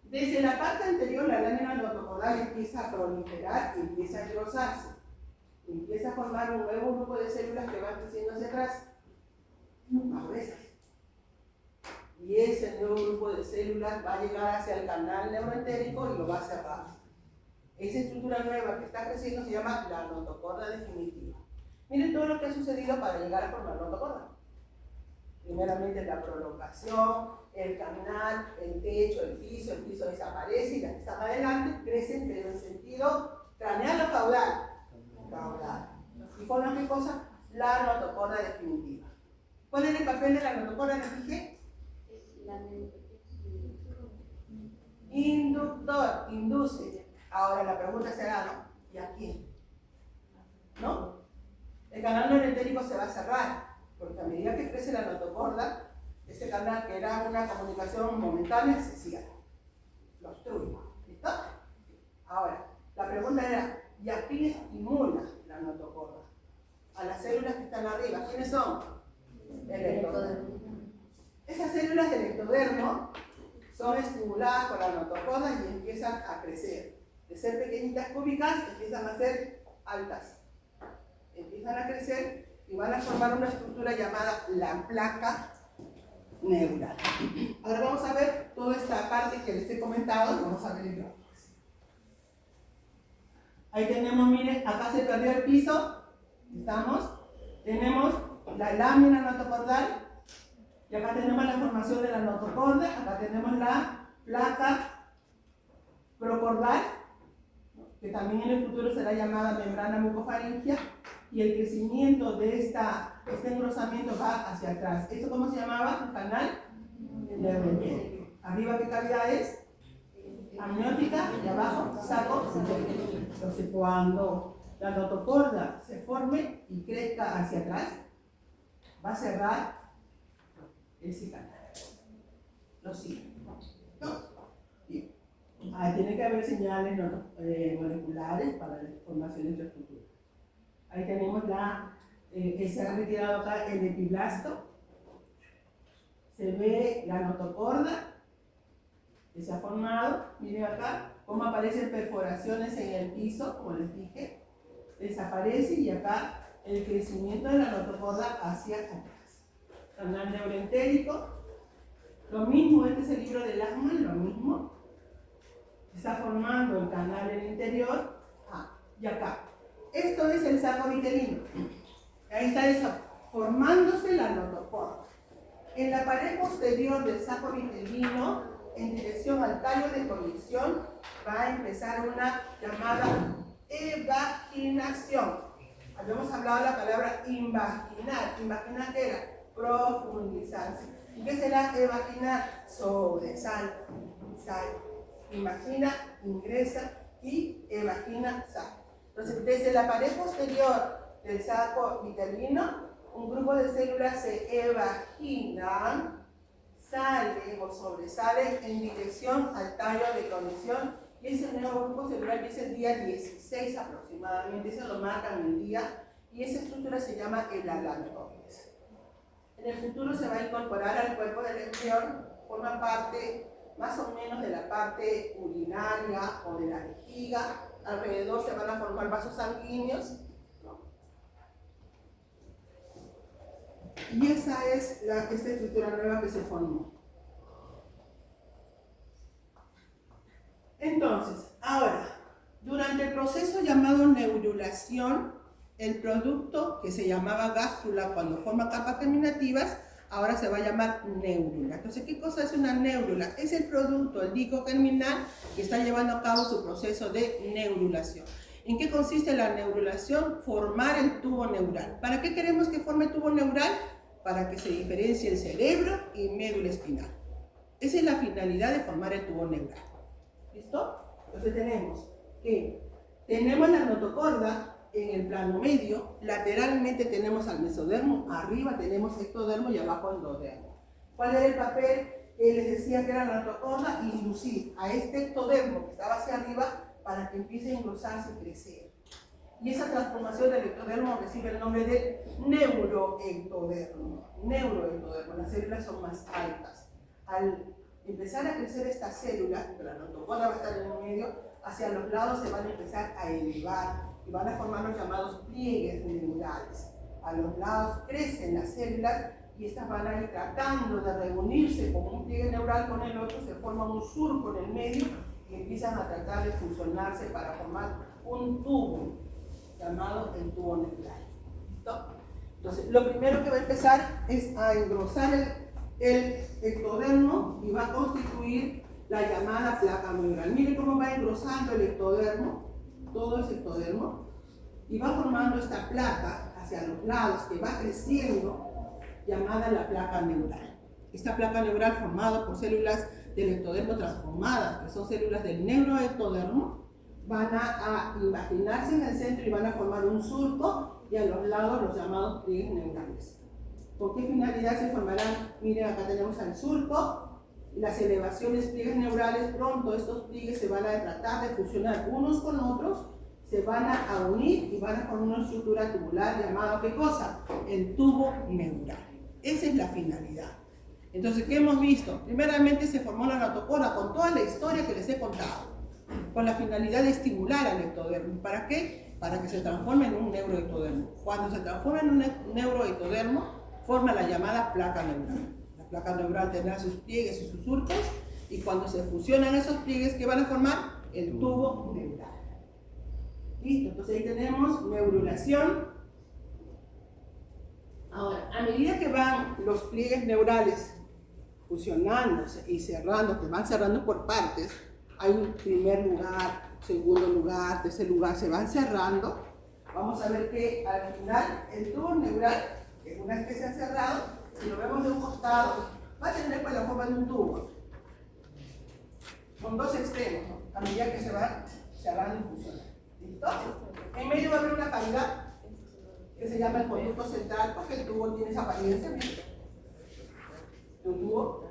[SPEAKER 1] Desde la parte anterior, la lámina notocordial empieza a proliferar y empieza a engrosarse. Empieza a formar un nuevo grupo de células que van creciendo hacia atrás, más gruesas. Y ese nuevo grupo de células va a llegar hacia el canal neuroentérico y lo va a cerrar. Esa estructura nueva que está creciendo se llama la notocorda definitiva. Miren todo lo que ha sucedido para llegar a formar notocorda. Primeramente la prolongación, el canal, el piso desaparece y las que están adelante crecen, pero en sentido craneal o caudal. Caudal. ¿Y forman qué cosa? La notocorda definitiva. ¿Cuál es el papel de la notocorda? ¿Les dije? Inductor, induce. Ahora la pregunta será, ¿no? ¿Y a quién? ¿No? El canal neuroentérico se va a cerrar, porque a medida que crece la notocorda, ese canal que era una comunicación momentánea se cierra, lo obstruye. ¿Listo? Ahora, la pregunta era, ¿y a quién estimula la notocorda? A las células que están arriba. ¿Quiénes son? El ectodermo. Esas células del ectodermo son estimuladas por la notocorda y empiezan a crecer. De ser pequeñitas cúbicas, empiezan a ser altas. Empiezan a crecer y van a formar una estructura llamada la placa neural. Ahora vamos a ver toda esta parte que les he comentado, vamos a ver el gráfico. Ahí tenemos, miren, acá se perdió el piso, ¿estamos? Tenemos la lámina notocordal y acá tenemos la formación de la notocorda, acá tenemos la placa procordal, que también en el futuro será llamada membrana mucofaringea, y el crecimiento de este engrosamiento va hacia atrás. ¿Esto cómo se llamaba? El canal neuroentérico. Arriba, ¿qué cavidad es? Amniótica, y abajo, saco entérico. Entonces, cuando la notocorda se forme y crezca hacia atrás, va a cerrar ese canal. Lo sigue. ¿No? Bien. Tiene que haber señales moleculares para la formación de esta estructura. Ahí tenemos que se ha retirado acá el epiblasto. Se ve la notocorda que se ha formado. Miren acá cómo aparecen perforaciones en el piso, como les dije. Desaparece y acá el crecimiento de la notocorda hacia atrás. Canal neuroentérico. Lo mismo, este es el libro de Lachmann, lo mismo. Está formando el canal en el interior. Y acá. Esto es el saco vitelino. Ahí está eso, formándose la notocorda. En la pared posterior del saco vitelino, en dirección al tallo de conexión, va a empezar una llamada evaginación. Habíamos hablado de la palabra invaginar. ¿Invaginar qué era? Profundizarse. ¿Y qué será evaginar? Sobresal, sal. Imagina, ingresa y evagina, sal. Entonces, desde la pared posterior del saco vitelino, un grupo de células se evaginan, salen o sobresalen en dirección al tallo de conexión, y ese nuevo grupo celular empieza el día 16 aproximadamente, eso lo marcan el día, y esa estructura se llama el alantoides. En el futuro se va a incorporar al cuerpo del embrión, forma parte más o menos de la parte urinaria o de la vejiga. Alrededor se van a formar vasos sanguíneos, ¿no? Y esa es esta estructura nueva que se formó. Entonces, ahora, durante el proceso llamado neurulación, el producto que se llamaba gástrula cuando forma capas germinativas, ahora se va a llamar neurula. Entonces, ¿qué cosa es una neurula? Es el producto, el disco germinal, que está llevando a cabo su proceso de neurulación. ¿En qué consiste la neurulación? Formar el tubo neural. ¿Para qué queremos que forme el tubo neural? para que se diferencie el cerebro y médula espinal. Esa es la finalidad de formar el tubo neural. ¿Listo? Entonces tenemos la notocorda en el plano medio, lateralmente tenemos al mesodermo, arriba tenemos ectodermo y abajo endodermo. ¿Cuál era el papel que les decía que era la notocorda? Inducir a este ectodermo que estaba hacia arriba para que empiece a engrosarse y crecer. Y esa transformación del ectodermo recibe el nombre de neuroectodermo. Neuroectodermo, las células son más altas. Al empezar a crecer estas células, la notocorda va a estar en el medio, hacia los lados se van a empezar a elevar y van a formar los llamados pliegues neurales. A los lados crecen las células y estas van a ir tratando de reunirse como un pliegue neural con el otro, se forma un surco en el medio y empiezan a tratar de fusionarse para formar un tubo llamado el tubo neural. ¿Listo? Entonces, lo primero que va a empezar es a engrosar el ectodermo y va a constituir la llamada placa neural. Miren cómo va engrosando el ectodermo, todo ese ectodermo, y va formando esta placa hacia los lados que va creciendo, llamada la placa neural. Esta placa neural formada por células del ectodermo transformadas, que son células del neuroectodermo, van a imaginarse en el centro y van a formar un surco y a los lados los llamados pliegues neurales. ¿Con qué finalidad se formarán? Miren, acá tenemos al surco, las elevaciones pliegues neurales. Pronto estos pliegues se van a tratar de fusionar unos con otros, se van a unir y van a formar una estructura tubular llamada, ¿qué cosa? El tubo neural. Esa es la finalidad. Entonces, ¿qué hemos visto? Primeramente se formó la notocorda con toda la historia que les he contado, con la finalidad de estimular al ectodermo. ¿Para qué? Para que se transforme en un neuroectodermo. Cuando se transforma en un neuroectodermo, forma la llamada placa neural. La placa neural tendrá sus pliegues y sus surcos, y cuando se fusionan esos pliegues, ¿qué van a formar? El tubo neural. Listo, entonces ahí tenemos neurulación. Ahora, a medida que van los pliegues neurales fusionándose y cerrando, que van cerrando por partes, hay un primer lugar, segundo lugar, tercer lugar, se van cerrando. Vamos a ver que al final el tubo neural, que una vez que se ha cerrado, si lo vemos de un costado, va a tener pues la forma de un tubo, con dos extremos, ¿no? A medida que se van cerrando y fusionando. ¿Listo? En medio va a haber una cavidad que se llama el conducto central, porque el tubo tiene esa apariencia, ¿no? Un tubo.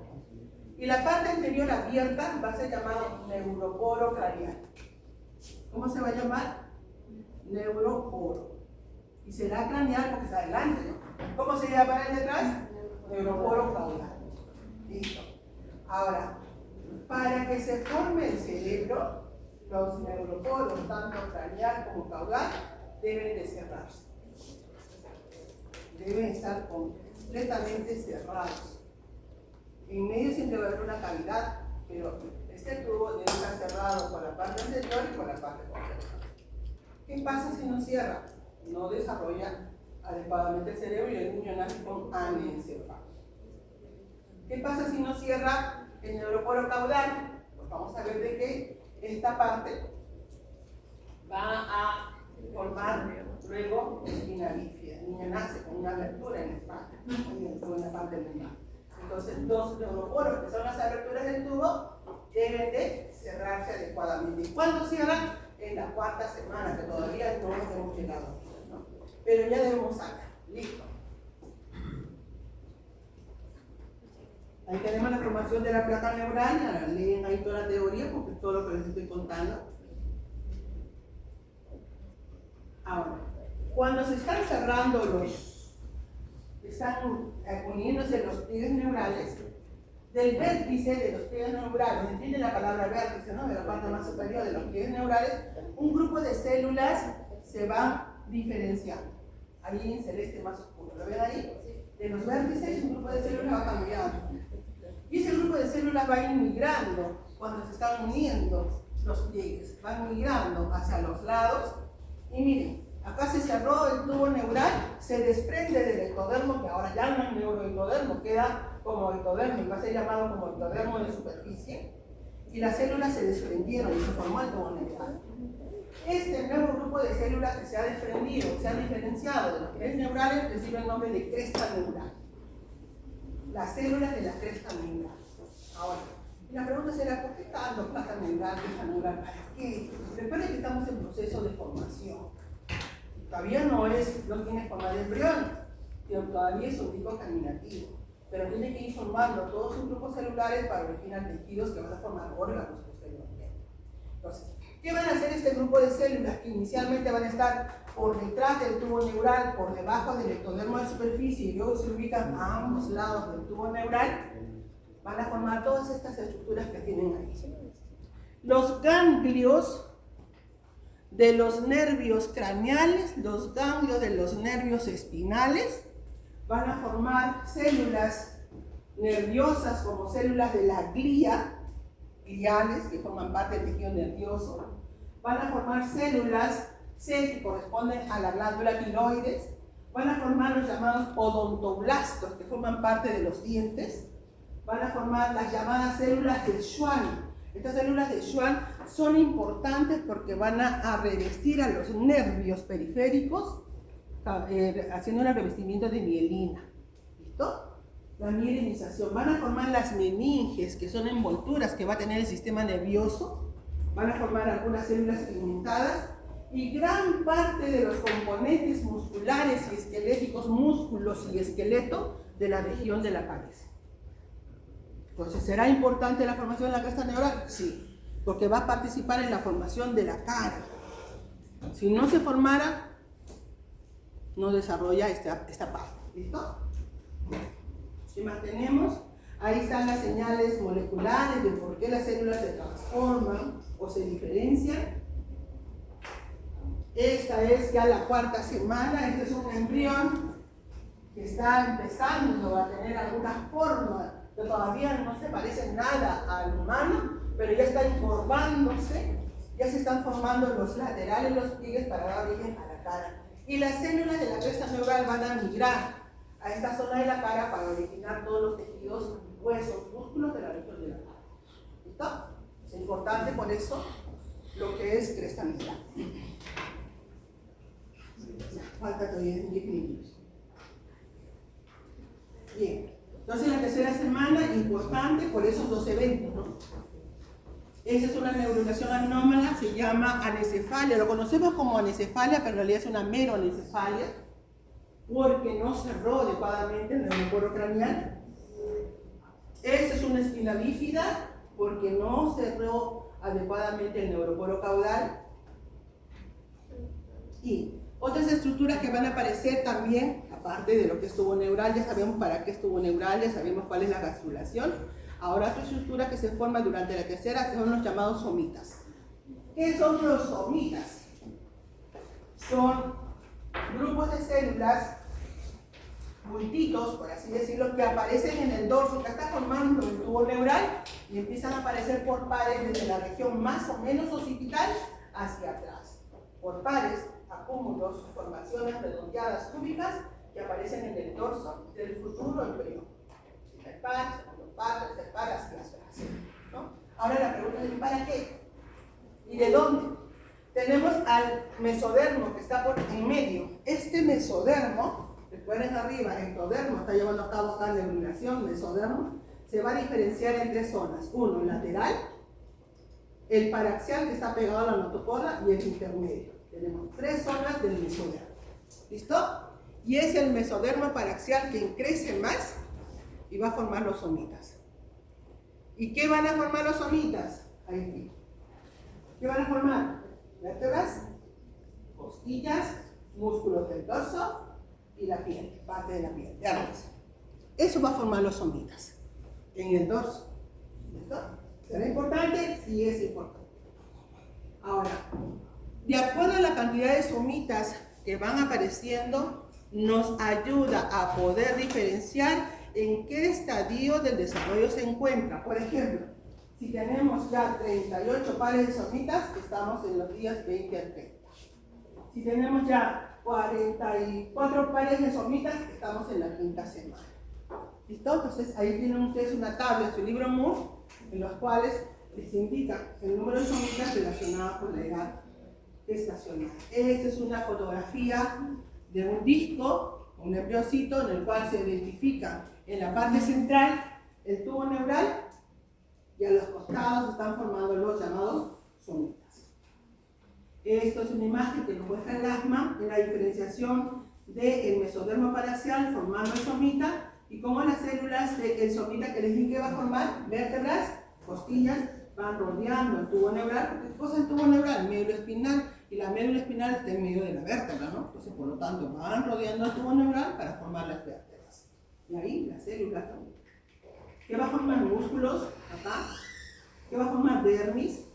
[SPEAKER 1] Y la parte anterior abierta va a ser llamado neuroporo craneal. ¿Cómo se va a llamar? Neuroporo. Y será craneal porque está adelante, ¿no? ¿Cómo se llama el detrás? Neuroporo caudal. Listo. Ahora, para que se forme el cerebro, los neuroporos, tanto craneal como caudal, deben de cerrarse. Deben estar completamente cerrados. En medio siempre va a haber una cavidad, pero este tubo debe estar cerrado por la parte anterior y por la parte posterior. ¿Qué pasa si no cierra? No desarrolla adecuadamente el cerebro y el niño nace con anencefalo. ¿Qué pasa si no cierra el neuroporo caudal? Pues vamos a ver de que esta parte va a formar luego espina bífida. El niño nace con una abertura en la espalda, en la parte lumbar. Entonces, los neuroporos, que son las aberturas del tubo, deben de cerrarse adecuadamente. ¿Y cuándo cierran? En la cuarta semana, que todavía no hemos llegado, ¿no? Pero ya debemos sacar. Listo. Ahí tenemos la formación de la placa neural. Leen ahí toda la teoría, porque es todo lo que les estoy contando. Ahora, cuando se están cerrando están uniéndose los pliegues neurales, del vértice de los pliegues neurales, ¿entienden la palabra vértice, no? De la parte más superior de los pliegues neurales, un grupo de células se va diferenciando. Ahí en celeste más oscuro, ¿lo ven ahí? De los vértices, un grupo de células va cambiando. Y ese grupo de células va a ir migrando cuando se están uniendo los pliegues, van migrando hacia los lados. Y miren, acá se cerró el tubo neural, se desprende del ectodermo, que ahora ya no es neuroectodermo, queda como ectodermo, y va a ser llamado como ectodermo de superficie, y las células se desprendieron y se formó el tubo neural. Este nuevo grupo de células que se ha desprendido, se ha diferenciado de los pliegues neurales, recibe el nombre de cresta neural. las células de la cresta neural. Ahora, la pregunta será, ¿por qué tanto placa neural, cresta neural? ¿Para qué? Recuerden que estamos en proceso de formación. Todavía no tiene forma de embrión, pero todavía es un disco caminativo. Pero tiene que ir formando todos sus grupos celulares para originar tejidos que van a formar órganos posteriormente. Entonces, ¿qué van a hacer este grupo de células que inicialmente van a estar por detrás del tubo neural, por debajo del ectodermo de superficie y luego se ubican a ambos lados del tubo neural? Van a formar todas estas estructuras que tienen ahí. Los ganglios de los nervios craneales, los ganglios de los nervios espinales, van a formar células nerviosas como células de la glía, gliales, que forman parte del tejido nervioso. Van a formar células C, que corresponden a la glándula tiroides. Van a formar los llamados odontoblastos, que forman parte de los dientes. Van a formar las llamadas células de Schwann. Estas células de Schwann son importantes porque van a revestir a los nervios periféricos haciendo un revestimiento de mielina. ¿Listo? La mielinización. Van a formar las meninges, que son envolturas que va a tener el sistema nervioso. Van a formar algunas células pigmentadas y gran parte de los componentes musculares y esqueléticos, músculos y esqueleto de la región de la cabeza. Entonces, ¿será importante la formación de la cresta neural? Sí, porque va a participar en la formación de la cara. Si no se formara, no desarrolla esta parte. ¿Listo? ¿Qué más tenemos? Ahí están las señales moleculares de por qué las células se transforman o se diferencian. Esta es ya la cuarta semana. Este es un embrión que está empezando a tener alguna forma, que todavía no se parece nada al humano, pero ya está encorvándose, ya se están formando los laterales, los pliegues para dar origen a la cara. Y las células de la cresta neural van a migrar a esta zona de la cara para originar todos los tejidos, huesos, músculos de la región de la cara. ¿Listo? Es importante por eso lo que es cresta neural. Falta todavía 10 minutos. Bien. Entonces, la tercera semana, importante por esos dos eventos, ¿no? Esa es una neurulación anómala, se llama anencefalia. Lo conocemos como anencefalia, pero en realidad es una meroanencefalia, porque no cerró adecuadamente el neuroporo craneal. Esta es una espina bífida, porque no cerró adecuadamente el neuroporo caudal. Y otras estructuras que van a aparecer también, aparte de lo que es tubo neural, ya sabemos para qué es tubo neural, ya sabemos cuál es la gastrulación. Ahora, otra estructura que se forma durante la tercera son los llamados somitas. ¿Qué son los somitas? Son grupos de células, bultitos, por así decirlo, que aparecen en el dorso, que está formando el tubo neural y empiezan a aparecer por pares desde la región más o menos occipital hacia atrás. Por pares, acúmulos, formaciones redondeadas cúbicas que aparecen en el dorso del futuro embrión. Primer par, segundo par, tercer par, hacia atrás, ¿no? Ahora la pregunta es, ¿para qué? ¿Y de dónde? Tenemos al mesodermo que está por en medio. Este mesodermo, recuerden arriba, el ectodermo está llevando a cabo esta neurulación, mesodermo, se va a diferenciar en tres zonas. Uno, lateral, el paraxial que está pegado a la notocorda y el intermedio. Tenemos tres zonas del mesodermo. ¿Listo? Y es el mesodermo paraxial quien crece más y va a formar los somitas. ¿Y qué van a formar los somitas? Ahí. ¿Qué van a formar? Vértebras, costillas, músculos del dorso y la piel, parte de la piel. Eso va a formar los somitas en el dorso. ¿Listo? ¿Será importante? Sí, es importante. Ahora, de acuerdo a la cantidad de somitas que van apareciendo, nos ayuda a poder diferenciar en qué estadio del desarrollo se encuentra. Por ejemplo, si tenemos ya 38 pares de somitas, estamos en los días 20 al 30. Si tenemos ya 44 pares de somitas, estamos en la quinta semana. ¿Listo? Entonces ahí tienen ustedes una tabla en su libro Moore, en los cuales les indica el número de somitas relacionadas con la edad gestacional. Esta es una fotografía de un disco un embriocito en el cual se identifica en la parte central el tubo neural y a los costados están formando los llamados somitas. Esto es una imagen que nos muestra el asma en la diferenciación del mesodermo paraxial formando el somita y cómo las células del somita que les dije que va a formar vértebras, costillas, van rodeando el tubo neural. Porque ¿qué cosa es el tubo neural? El médula espinal, y la médula espinal está en medio de la vértebra, ¿no? Entonces, por lo tanto, van rodeando el tubo neural para formar las vértebras. Y ahí las células también. ¿Qué va a formar? Músculos, acá. ¿Qué va a formar? Dermis,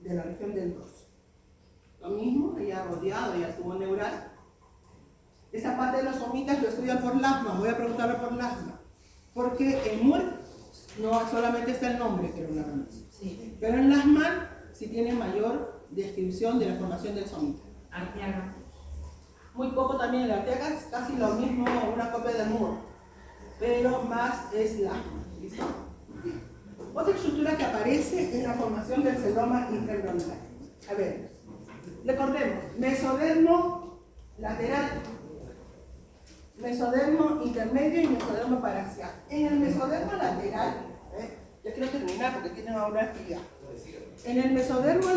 [SPEAKER 1] de la región del dorso. Lo mismo, allá rodeado, ya el tubo neural. Esa parte de los somitas lo estudian por lasma. Voy a preguntarlo por lasma. Porque en MUR no solamente está el nombre, creo nada más.
[SPEAKER 2] Sí.
[SPEAKER 1] Pero en lasma sí tiene mayor descripción de la formación del somita.
[SPEAKER 2] Arteaga.
[SPEAKER 1] Muy poco también en Arteaga, es casi lo mismo, una copia del MUR. Pero más es lasma. ¿Listo? Bien. Otra estructura que aparece es la formación del celoma intraembrionario. A ver, recordemos, mesodermo lateral, mesodermo intermedio y mesodermo paraxial. En el mesodermo lateral, ya quiero terminar porque tienen ahora actividad. En el mesodermo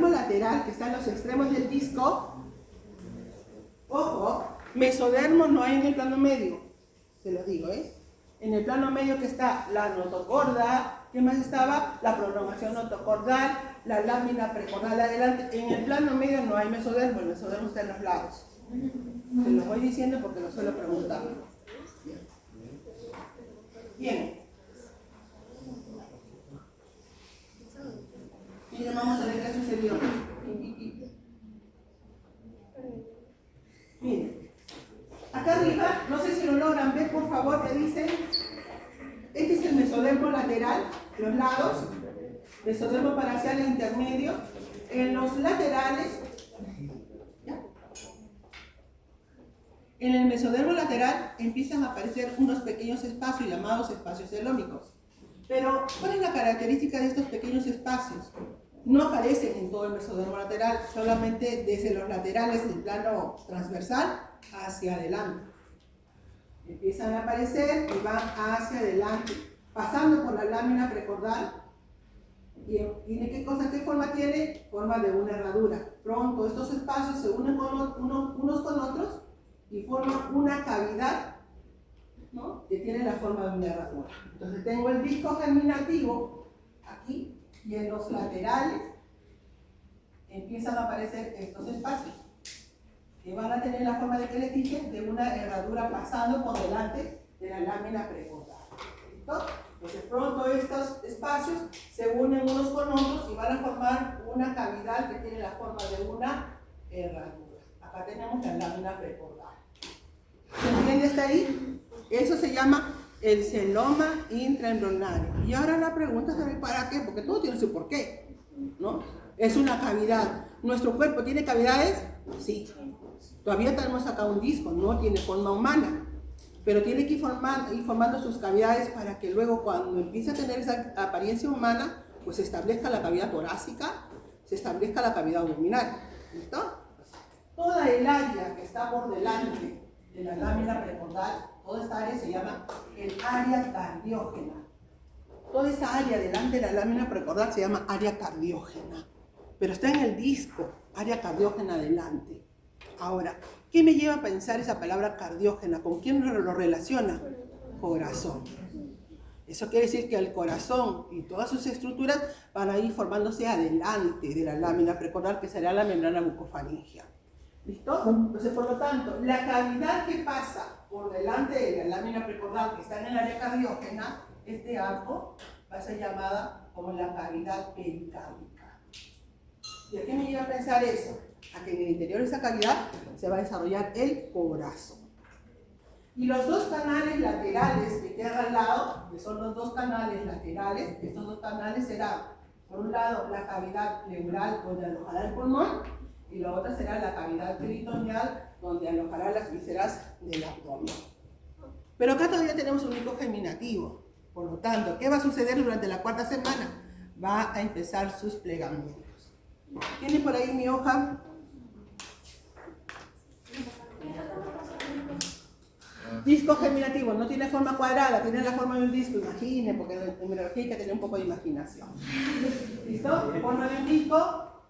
[SPEAKER 1] lateral que está en los extremos del disco, ojo, mesodermo no hay en el plano medio, se lo digo, En el plano medio que está la notocorda, ¿qué más estaba? La prolongación notocordal, la lámina precordal adelante. En el plano medio no hay mesodermo, el mesodermo está en los lados. Se lo voy diciendo porque lo suelo preguntar. Bien. Miren, vamos a ver qué sucedió. Miren. Acá arriba, no sé si lo logran ver, por favor, me dicen. Este es el mesodermo lateral, los lados. Mesodermo paraxial e intermedio. En los laterales, en el mesodermo lateral empiezan a aparecer unos pequeños espacios llamados espacios celómicos. Pero, ¿cuál es la característica de estos pequeños espacios? No aparecen en todo el mesodermo lateral, solamente desde los laterales del plano transversal hacia adelante. Empiezan a aparecer y van hacia adelante, pasando por la lámina precordal. ¿Tiene qué cosa? ¿Qué forma tiene? Forma de una herradura. Pronto estos espacios se unen unos con otros y forman una cavidad, ¿no? Que tiene la forma de una herradura. Entonces tengo el disco germinativo aquí y en los laterales empiezan a aparecer estos espacios que van a tener la forma de que les dije, de una herradura pasando por delante de la lámina precordal. ¿Listo? Entonces pronto estos espacios se unen unos con otros y van a formar una cavidad que tiene la forma de una herradura. Acá tenemos la lámina precordal. ¿Se entiende hasta ahí? Eso se llama el celoma intraembrionario. Y ahora la pregunta es ¿para qué? Porque todo tiene su porqué, ¿no? Es una cavidad. ¿Nuestro cuerpo tiene cavidades? Sí. Todavía tenemos acá un disco, no tiene forma humana, pero tiene que ir formando sus cavidades para que luego cuando empiece a tener esa apariencia humana, pues se establezca la cavidad torácica, se establezca la cavidad abdominal. ¿Listo? Toda el área que está por delante de la lámina precordal, toda esta área se llama el área cardiógena. Toda esa área delante de la lámina precordal se llama área cardiógena, pero está en el disco, área cardiógena delante. Ahora, ¿qué me lleva a pensar esa palabra cardiógena? ¿Con quién lo relaciona? Corazón. Eso quiere decir que el corazón y todas sus estructuras van a ir formándose adelante de la lámina precordal, que será la membrana bucofaringea. ¿Listo? Entonces, por lo tanto, la cavidad que pasa por delante de la lámina precordal, que está en el área cardiógena, este arco va a ser llamada como la cavidad pericárdica. ¿Y a qué me lleva a pensar eso? A que en el interior de esa cavidad se va a desarrollar el corazón. Y los dos canales laterales que quedan al lado, que son los dos canales laterales, estos dos canales serán, por un lado, la cavidad pleural donde alojará el pulmón, y la otra será la cavidad peritoneal donde alojará las vísceras del abdomen. Pero acá todavía tenemos un único germinativo. Por lo tanto, ¿qué va a suceder durante la cuarta semana? Va a empezar sus plegamientos. ¿Tiene por ahí mi hoja? Disco germinativo no tiene forma cuadrada, tiene la forma de un disco, imaginen, porque en embriología hay que tener un poco de imaginación. ¿Listo? Forma de un disco,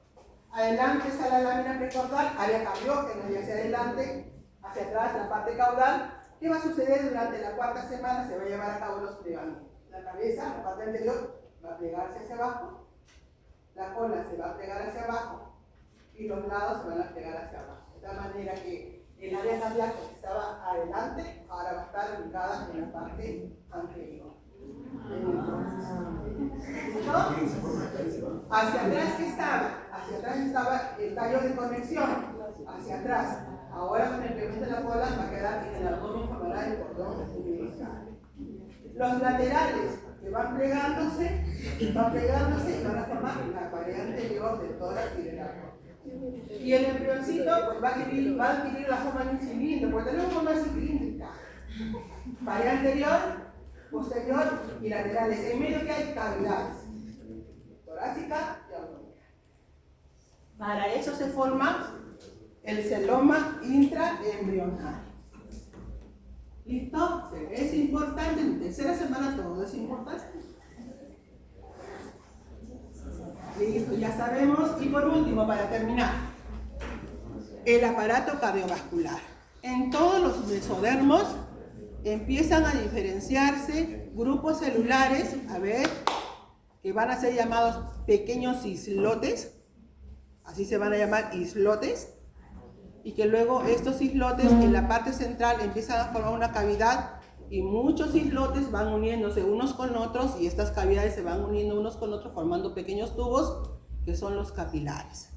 [SPEAKER 1] adelante está la lámina precaudal, área cariógena y hacia adelante, hacia atrás la parte caudal. ¿Qué va a suceder durante la cuarta semana? Se va a llevar a cabo los plegamientos. La cabeza, la parte anterior, va a plegarse hacia abajo, la cola se va a plegar hacia abajo y los lados se van a plegar hacia abajo. De tal manera que el área cardíaca que estaba adelante, ahora va a estar ubicada en la parte anterior. ¿Listo? Hacia atrás, ¿qué estaba? Hacia atrás estaba el tallo de conexión. Hacia atrás. Ahora con el incremento de la cola va a quedar en el abdomen formará el cordón umbilical. Los laterales que van plegándose y van a formar la pared anterior del tórax y del abdomen. Y el embrioncito pues, va a adquirir la forma de un cilindro, porque tenemos forma cilíndrica. Pared anterior, posterior y laterales. En medio que hay cavidades, torácica y abdominal. Para eso se forma el celoma intraembrional. ¿Listo? Es importante, en tercera semana todo es importante. Listo, ya sabemos. Y por último, para terminar, el aparato cardiovascular. En todos los mesodermos empiezan a diferenciarse grupos celulares, a ver, que van a ser llamados pequeños islotes, así se van a llamar islotes, y que luego estos islotes en la parte central empiezan a formar una cavidad y muchos islotes van uniéndose unos con otros y estas cavidades se van uniendo unos con otros formando pequeños tubos que son los capilares.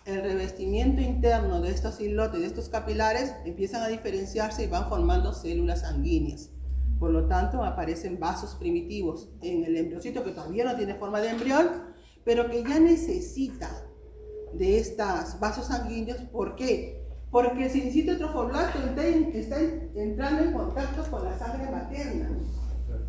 [SPEAKER 1] El revestimiento interno de estos islotes, de estos capilares, empiezan a diferenciarse y van formando células sanguíneas. Por lo tanto, aparecen vasos primitivos en el embriocito que todavía no tiene forma de embrión, pero que ya necesita de estos vasos sanguíneos. ¿Por qué? Porque el sincito trofoblasto está entrando en contacto con la sangre materna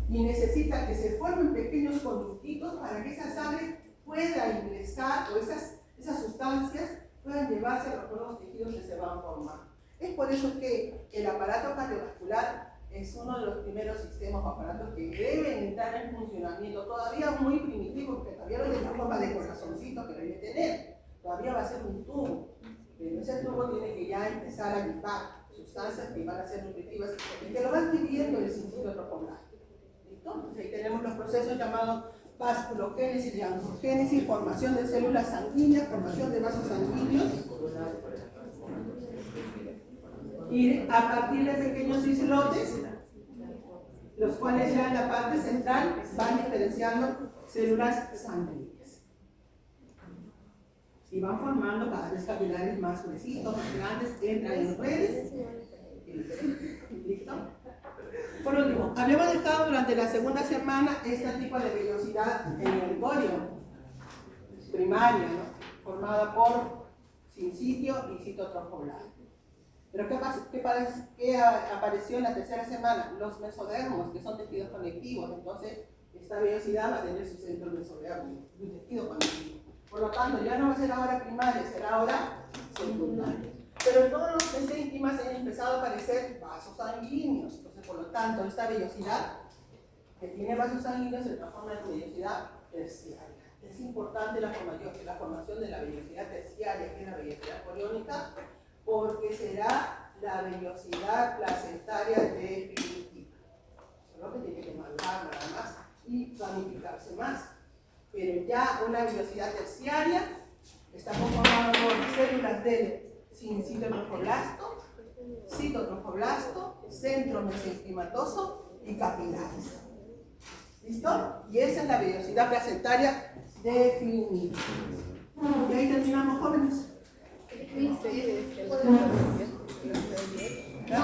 [SPEAKER 1] y necesita que se formen pequeños conductitos para que esa sangre pueda ingresar o esas sustancias puedan llevarse a los nuevos tejidos que se van a formar. Es por eso que el aparato cardiovascular es uno de los primeros sistemas o aparatos que deben entrar en funcionamiento, todavía muy primitivo, porque todavía no tiene forma de corazoncito que debe tener, todavía va a ser un tubo, pero ese tubo tiene que ya empezar a limpar sustancias que van a ser nutritivas y que lo van dividiendo el sincito trofoblasto. ¿Listo? Entonces ahí tenemos los procesos llamados vasculogénesis y angiogénesis, formación de células sanguíneas, formación de vasos sanguíneos, y a partir de pequeños islotes, los cuales ya en la parte central van diferenciando células sanguíneas y van formando cada vez capilares más gruesitos, más grandes, entran en redes. ¿Listo? Por último, habíamos dejado durante la segunda semana este tipo de vellosidad en el corio primaria, ¿no? Formada por sincitio y citotrofoblasto. Pero ¿qué apareció en la tercera semana? Los mesodermos, que son tejidos conectivos. Entonces, esta vellosidad va a tener su centro mesodermo, un tejido conectivo. Por lo tanto, ya no va a ser ahora primaria, será ahora secundaria. Pero en todos los mesénquimas han empezado a aparecer vasos sanguíneos. Entonces, por lo tanto, esta vellosidad que tiene vasos sanguíneos se transforma en vellosidad terciaria. Es importante la formación de la vellosidad terciaria, que es la vellosidad coriónica, porque será la vellosidad placentaria definitiva. Solo que tiene que madurar nada más y ramificarse más. Pero ya una vellosidad terciaria está conformada por células del sincitotrofoblasto, citotrofoblasto, centro mesenquimatoso y capilares. ¿Listo? Y esa es la vellosidad placentaria definitiva. Y ahí terminamos, jóvenes.
[SPEAKER 4] Sí, sí.
[SPEAKER 1] ¿No?